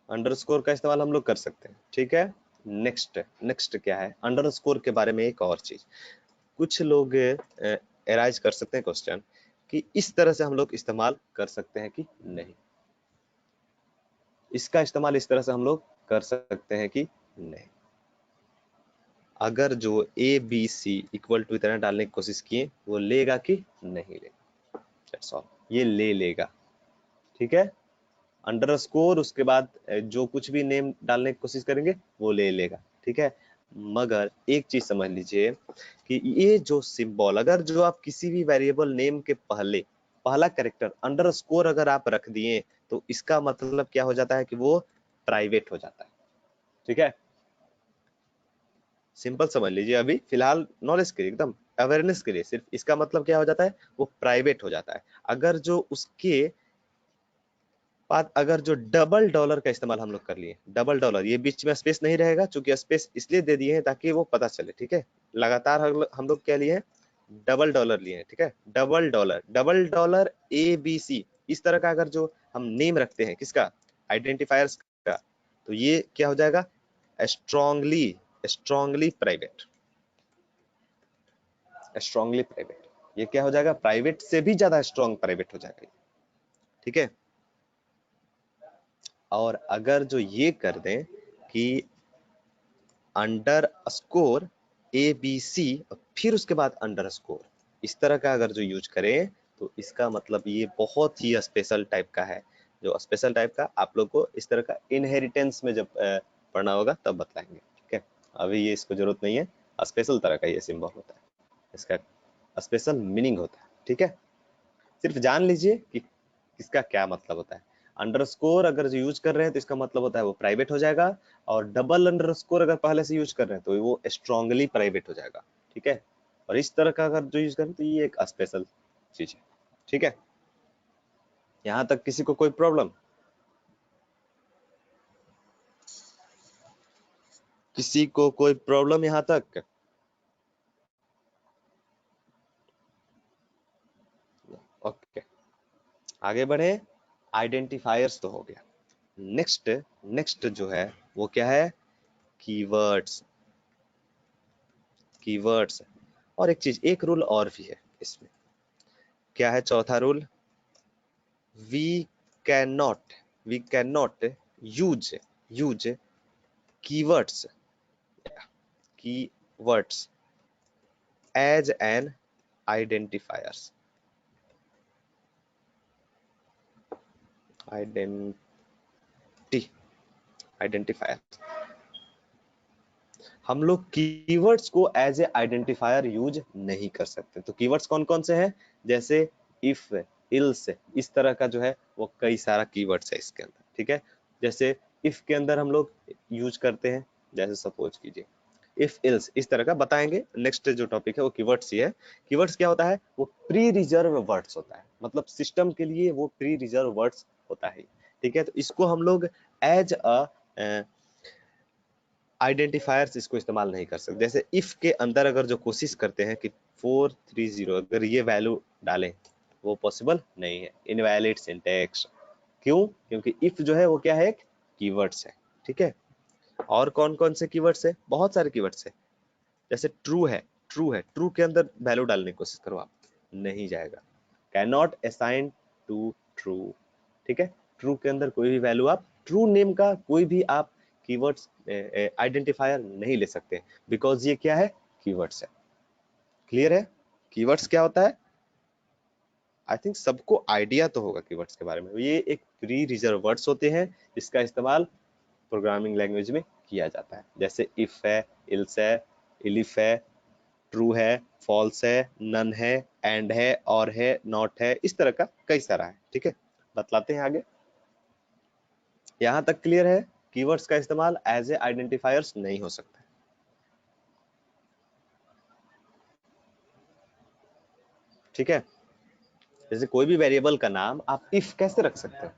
अंडरस्कोर का इस्तेमाल हम लोग कर सकते हैं, ठीक है। नेक्स्ट क्या है, अंडरस्कोर के बारे में एक और चीज, कुछ लोग एराइज कर सकते हैं क्वेश्चन कि इस तरह से हम लोग इस्तेमाल कर सकते हैं कि नहीं, इसका इस्तेमाल इस तरह से हम लोग कर सकते हैं कि नहीं। अगर जो ABC इक्वल टू इतना डालने की कोशिश किए, वो लेगा कि नहीं लेगा, दैट्स ऑल, ये ले लेगा, ठीक है। अंडरस्कोर उसके बाद जो कुछ भी नेम डालने की कोशिश करेंगे वो ले लेगा, ठीक है। मगर एक चीज समझ लीजिए कि ये जो सिंबल, अगर जो आप किसी भी वेरिएबल नेम के पहले पहला कैरेक्टर अंडरस्कोर अगर आप रख दिए तो इसका मतलब क्या हो जाता है कि वो प्राइवेट हो जाता है, ठीक है। सिंपल समझ लीजिए, अभी फिलहाल नॉलेज के लिए, एकदम अवेयरनेस के लिए, सिर्फ इसका मतलब क्या हो जाता है, वो प्राइवेट हो जाता है। अगर जो उसके बाद अगर जो डबल डॉलर का इस्तेमाल हम लोग कर लिए, डबल डॉलर, ये बीच में स्पेस नहीं रहेगा, चूंकि स्पेस इसलिए दे दिए हैं ताकि वो पता चले, ठीक है। लगातार हम लोग क्या लिए हैं, डबल डॉलर लिए हैं, ठीक है। डबल डॉलर ABC, इस तरह का अगर जो हम नेम रखते हैं किसका, आइडेंटिफायर्स का, तो ये क्या हो जाएगा, strongly strongly private, strongly private. ये क्या हो जाएगा, प्राइवेट से भी ज्यादा स्ट्रॉन्ग प्राइवेट हो जाएगा, ठीक है। और अगर जो ये कर दें कि अंडरस्कोर ABC और फिर उसके बाद अंडरस्कोर, इस तरह का अगर जो यूज करें तो इसका मतलब ये बहुत ही स्पेशल टाइप का है। जो स्पेशल टाइप का आप लोग को इस तरह का इनहेरिटेंस में जब पढ़ना होगा तब बताएंगे, ठीक है। अभी ये इसको जरूरत नहीं है, स्पेशल तरह का ये सिंबल होता है, इसका स्पेशल मीनिंग होता है, ठीक है। सिर्फ जान लीजिए कि इसका क्या मतलब होता है। अंडरस्कोर अगर जो यूज कर रहे हैं तो इसका मतलब होता है वो प्राइवेट हो जाएगा, और डबल अंडरस्कोर अगर पहले से यूज कर रहे हैं तो वो स्ट्रांगली प्राइवेट हो जाएगा, ठीक है। और इस तरह का अगर जो यूज करें तो ये एक स्पेशल चीज है, ठीक है। यहाँ तक किसी को कोई प्रॉब्लम, किसी को कोई प्रॉब्लम यहाँ तक? ओके, आगे बढ़े। आइडेंटिफायर्स तो हो गया। नेक्स्ट नेक्स्ट जो है वो क्या है, कीवर्ड्स। कीवर्ड्स, और एक चीज, एक रूल और भी है इसमें। क्या है चौथा rule, we can not use use keywords keywords as an identifiers. Identifier, हम लोग कीवर्ड्स को एज ए आइडेंटिफायर यूज नहीं कर सकते। तो कीवर्ड्स कौन कौन से हैं, जैसे इफ, इल्स, इस तरह का जो है वो कई सारा कीवर्ड्स है इसके अंदर, ठीक है। जैसे इफ के अंदर हम लोग यूज करते हैं, जैसे सपोज कीजिए इफ इल्स, इस तरह का बताएंगे। नेक्स्ट जो टॉपिक है वो कीवर्ड्स ही है। कीवर्ड्स क्या होता है, वो प्री रिजर्व वर्ड्स होता है, मतलब सिस्टम के लिए वो प्री रिजर्व वर्ड्स होता है, ठीक है। तो इसको हम लोग एज अ आइडेंटिफायर्स इसको इस्तेमाल नहीं कर सकते। जैसे इफ के अंदर अगर जो कोशिश करते हैं कि 430 अगर ये वैल्यू डालें, वो पॉसिबल नहीं है, इनवैलिड सिंटैक्स। क्यों, क्योंकि इफ जो है वो क्या है, एक कीवर्ड्स है, ठीक है। और कौन कौन से कीवर्ड्स है, बहुत सारे कीवर्ड्स है। जैसे ट्रू है, ट्रू के अंदर वैल्यू डालने की कोशिश करो आप, नहीं जाएगा। Can not assign to true, ठीक है। ट्रू के अंदर कोई भी वैल्यू आप, ट्रू नेम का कोई भी आप कीवर्ड्स आइडेंटिफायर नहीं ले सकते, बिकॉज ये क्या है, कीवर्ड्स है। क्लियर है, कीवर्ड्स क्या होता है? आई थिंक सबको आइडिया तो होगा कीवर्ड्स के बारे में। ये एक प्री रिजर्व वर्ड्स होते हैं जिसका इस्तेमाल प्रोग्रामिंग लैंग्वेज में किया जाता है। जैसे इफ है, इल्स है, इलिफ है, ट्रू है, फॉल्स है, नन है, एंड है, और है, नॉट है, इस तरह का कई सारा है, ठीक है। बतलाते हैं आगे। यहां तक क्लियर है, कीवर्ड्स का इस्तेमाल एज ए आइडेंटिफायर्स नहीं हो सकता है, ठीक है। जैसे कोई भी वेरिएबल का नाम आप इफ कैसे रख सकते हो,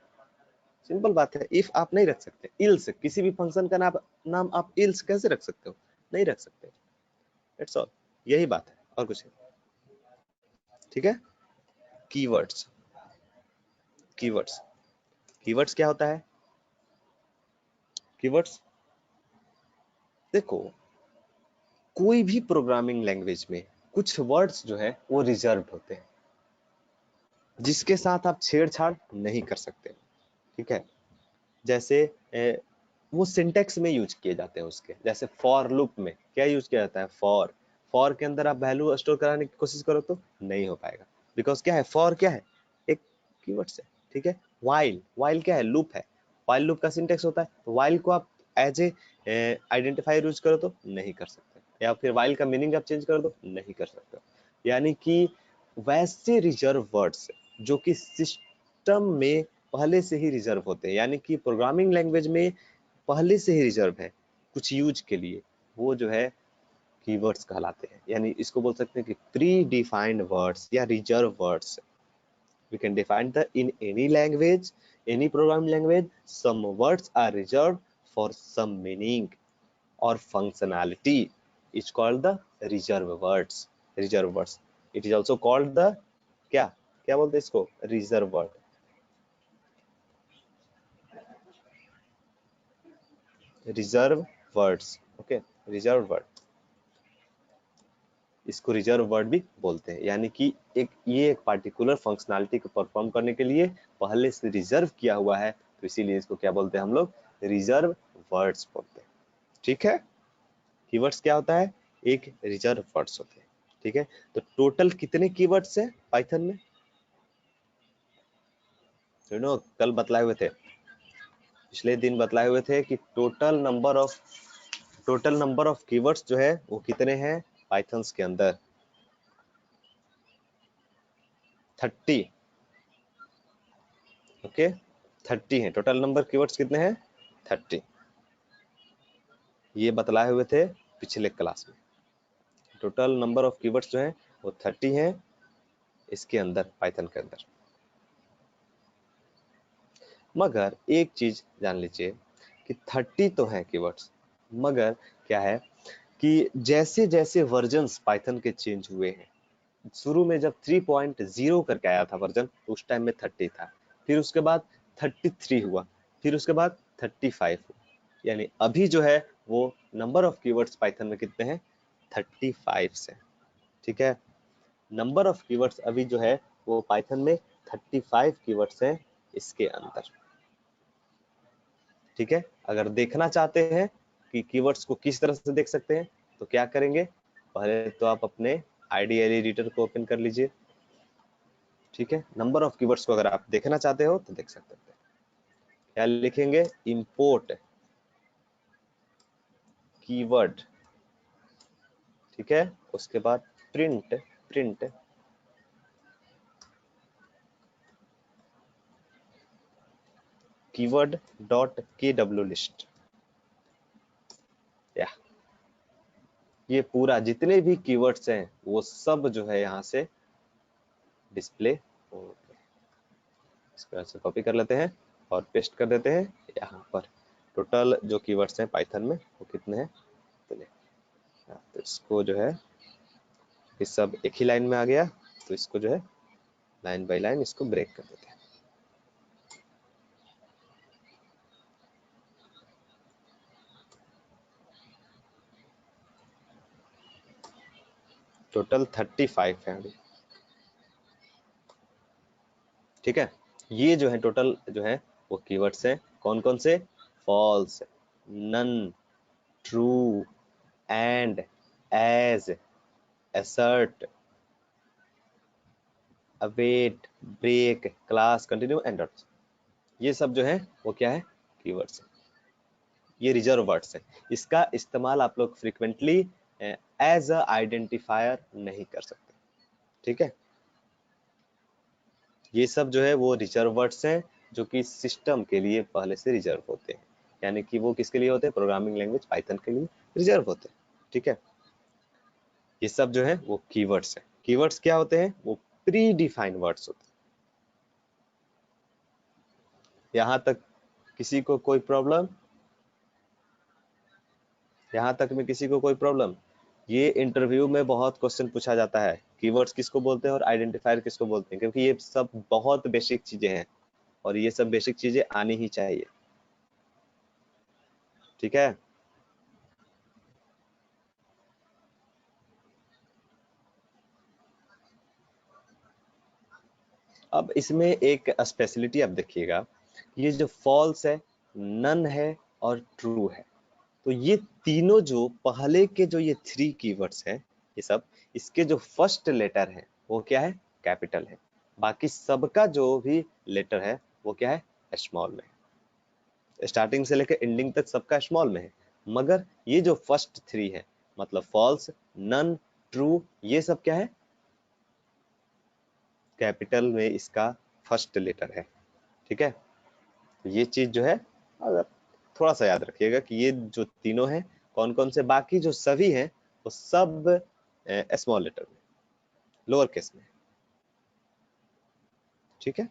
सिंपल बात है, इफ आप नहीं रख सकते। इल्स, किसी भी फंक्शन का नाम आप इल्स कैसे रख सकते हो, नहीं रख सकते। इट्स ऑल, यही बात है, और कुछ नहीं, ठीक है। कीवर्ड्स, कीवर्ड्स कीवर्ड्स क्या होता है, कीवर्ड्स देखो, कोई भी प्रोग्रामिंग लैंग्वेज में कुछ वर्ड्स जो है वो रिजर्व्ड होते हैं, जिसके साथ आप छेड़छाड़ नहीं कर सकते, ठीक है। जैसे वो सिंटेक्स में यूज किए जाते हैं उसके। जैसे फॉर लूप में क्या यूज किया जाता है, फॉर। फॉर के अंदर आप वैल्यू स्टोर कराने की कोशिश करो तो नहीं हो पाएगा, बिकॉज क्या है, फॉर क्या है, एक कीवर्ड्स है, ठीक है। वाइल, वाइल क्या है? लूप है। वाइल लूप का सिंटेक्स होता है, तो वाइल को आप एज ए आइडेंटिफायर यूज करो तो नहीं कर सकते, या फिर वाइल का मीनिंग आप चेंज कर दो, नहीं कर सकते। यानी कि वैसे रिजर्व वर्ड्स जो कि सिस्टम में पहले से ही रिजर्व होते हैं, यानी कि प्रोग्रामिंग लैंग्वेज में पहले से ही रिजर्व है कुछ यूज के लिए, वो जो है कीवर्ड्स कहलाते हैं। यानी इसको बोल सकते हैं कि प्री डिफाइंड वर्ड्स या reserve words. We can define the in any language, any programming language, some words are reserved for some meaning or functionality. It's called the reserve words. Reserve words. It is also called the क्या क्या बोलते हैं इसको? Reserve word. Reserve words. Okay. Reserve word. इसको reserve word भी बोलते हैं, यानी कि एक पार्टिकुलर फंक्शनैलिटी को परफॉर्म करने के लिए पहले से रिजर्व किया हुआ है, तो इसीलिए इसको क्या बोलते हैं हम लोग? रिजर्व वर्ड्स बोलते हैं। ठीक है। कीवर्ड्स क्या होता है? एक रिजर्व वर्ड्स होते हैं। ठीक है। तो टोटल कितने कीवर्ड्स हैं पाइथन में? कल बतलाए हुए थे, पिछले दिन बतलाए हुए थे कि टोटल नंबर ऑफ कीवर्ड्स जो है वो कितने हैं पाइथन्स के अंदर? 30। ओके, 30 है टोटल नंबर कीवर्ड्स। कितने हैं? 30। ये बतलाए हुए थे पिछले क्लास में। टोटल नंबर ऑफ कीवर्ड्स जो है वो 30 हैं इसके अंदर, पाइथन के अंदर। मगर एक चीज जान लीजिए कि 30 तो है कीवर्ड्स, मगर क्या है कि जैसे जैसे वर्जन्स पाइथन के चेंज हुए हैं, शुरू में जब 3.0 करके आया था वर्जन, तो उस टाइम में 30 था, फिर उसके बाद 33 हुआ, फिर उसके बाद 35 हुआ। यानी अभी जो है वो नंबर ऑफ कीवर्ड्स पाइथन में कितने हैं? 35 से। ठीक है। नंबर ऑफ कीवर्ड्स अभी जो है वो पाइथन में 35 कीवर्ड्स हैं इसके अंदर। ठीक है। अगर देखना चाहते हैं कि कीवर्ड्स को किस तरह से देख सकते हैं, तो क्या करेंगे? पहले तो आप अपने आईडीएल एडिटर को ओपन कर लीजिए। ठीक है। नंबर ऑफ कीवर्ड्स को अगर आप देखना चाहते हो तो देख सकते हैं। क्या लिखेंगे? Import keyword. ठीक है। उसके बाद print print keyword dot केडब्ल्यू list. या ये पूरा जितने भी कीवर्ड्स हैं वो सब जो है यहाँ से डिस्प्ले हो गए। इसको ऐसे कॉपी कर लेते हैं और पेस्ट कर देते हैं यहाँ पर। टोटल जो कीवर्ड्स हैं पाइथन में वो कितने हैं? तो इसको जो है ये सब एक ही लाइन में आ गया, तो इसको जो है लाइन बाय लाइन इसको ब्रेक कर देते हैं। टोटल 35 है अभी। ठीक है। ये जो है टोटल जो है वो कीवर्ड्स हैं। कौन कौन से? False, none, true, and, as, assert, await, break, class, continue, and dots। ये सब जो है वो क्या है? कीवर्ड्स है। ये रिजर्व वर्ड्स है। इसका इस्तेमाल आप लोग फ्रीक्वेंटली एज अ आइडेंटिफायर नहीं कर सकते। ठीक है। ये सब जो है वो रिजर्व वर्ड्स हैं जो कि सिस्टम के लिए पहले से रिजर्व होते हैं, यानी कि वो किसके लिए होते हैं? प्रोग्रामिंग लैंग्वेज पाइथन के लिए रिजर्व होते हैं। ठीक है। ये सब जो है वो कीवर्ड्स हैं। कीवर्ड्स क्या होते हैं? वो प्री डिफाइंड वर्ड्स होते हैं। यहाँ तक किसी को कोई प्रॉब्लम? यहाँ तक में किसी को कोई प्रॉब्लम? ये इंटरव्यू में बहुत क्वेश्चन पूछा जाता है, कीवर्ड्स किसको बोलते हैं और आइडेंटिफायर किसको बोलते हैं, क्योंकि ये सब बहुत बेसिक चीजें हैं और ये सब बेसिक चीजें आनी ही चाहिए। ठीक है। अब इसमें एक स्पेशलिटी आप देखिएगा, ये जो फॉल्स है, नन है और ट्रू है, तो ये तीनों जो पहले के जो ये 3 कीवर्ड्स हैं, ये सब इसके जो फर्स्ट लेटर है वो क्या है? कैपिटल है। बाकी सबका जो भी लेटर है वो क्या है, स्मॉल में। स्टार्टिंग से लेकर एंडिंग तक सबका स्मॉल में है, मगर ये जो फर्स्ट 3 है मतलब फॉल्स, नन, ट्रू, ये सब क्या है, कैपिटल में इसका फर्स्ट लेटर है। ठीक है, ये चीज जो है अगर थोड़ा सा याद रखिएगा कि ये जो तीनों हैं कौन कौन से, बाकी जो सभी हैं वो सब स्मॉल लेटर में, लोअर केस में। ठीक है,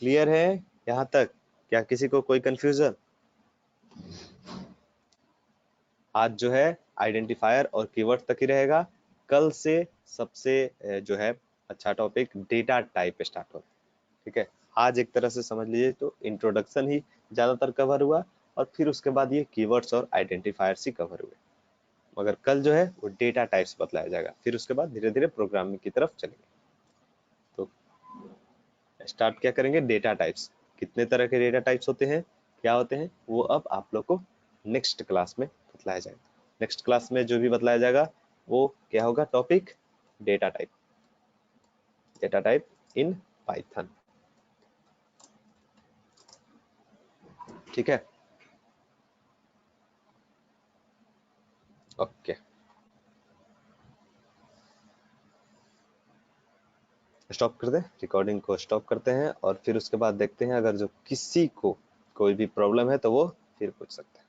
क्लियर है यहाँ तक? क्या किसी को कोई कंफ्यूजन? आज जो है आइडेंटिफायर और कीवर्ड तक ही रहेगा। कल से सबसे जो है अच्छा टॉपिक डेटा टाइप स्टार्ट होगा। ठीक है, आज एक तरह से समझ लीजिए तो इंट्रोडक्शन ही ज्यादातर कवर हुआ और फिर उसके बाद ये कीवर्ड्स और आइडेंटिफायर्स ही कवर हुए, मगर कल जो है वो डेटा टाइप्स बतलाया जाएगा, फिर उसके बाद धीरे धीरे प्रोग्रामिंग की तरफ चलेंगे। तो स्टार्ट क्या करेंगे, डेटा टाइप्स। कितने तरह के डेटा टाइप्स होते हैं, क्या होते हैं, वो अब आप लोग को नेक्स्ट क्लास में बतलाया जाएगा। नेक्स्ट क्लास में जो भी बतलाया जाएगा वो क्या होगा, topic data type, data type in Python. ठीक है, ओके, स्टॉप कर दें, रिकॉर्डिंग को स्टॉप करते हैं और फिर उसके बाद देखते हैं अगर जो किसी को कोई भी प्रॉब्लम है तो वो फिर पूछ सकते हैं।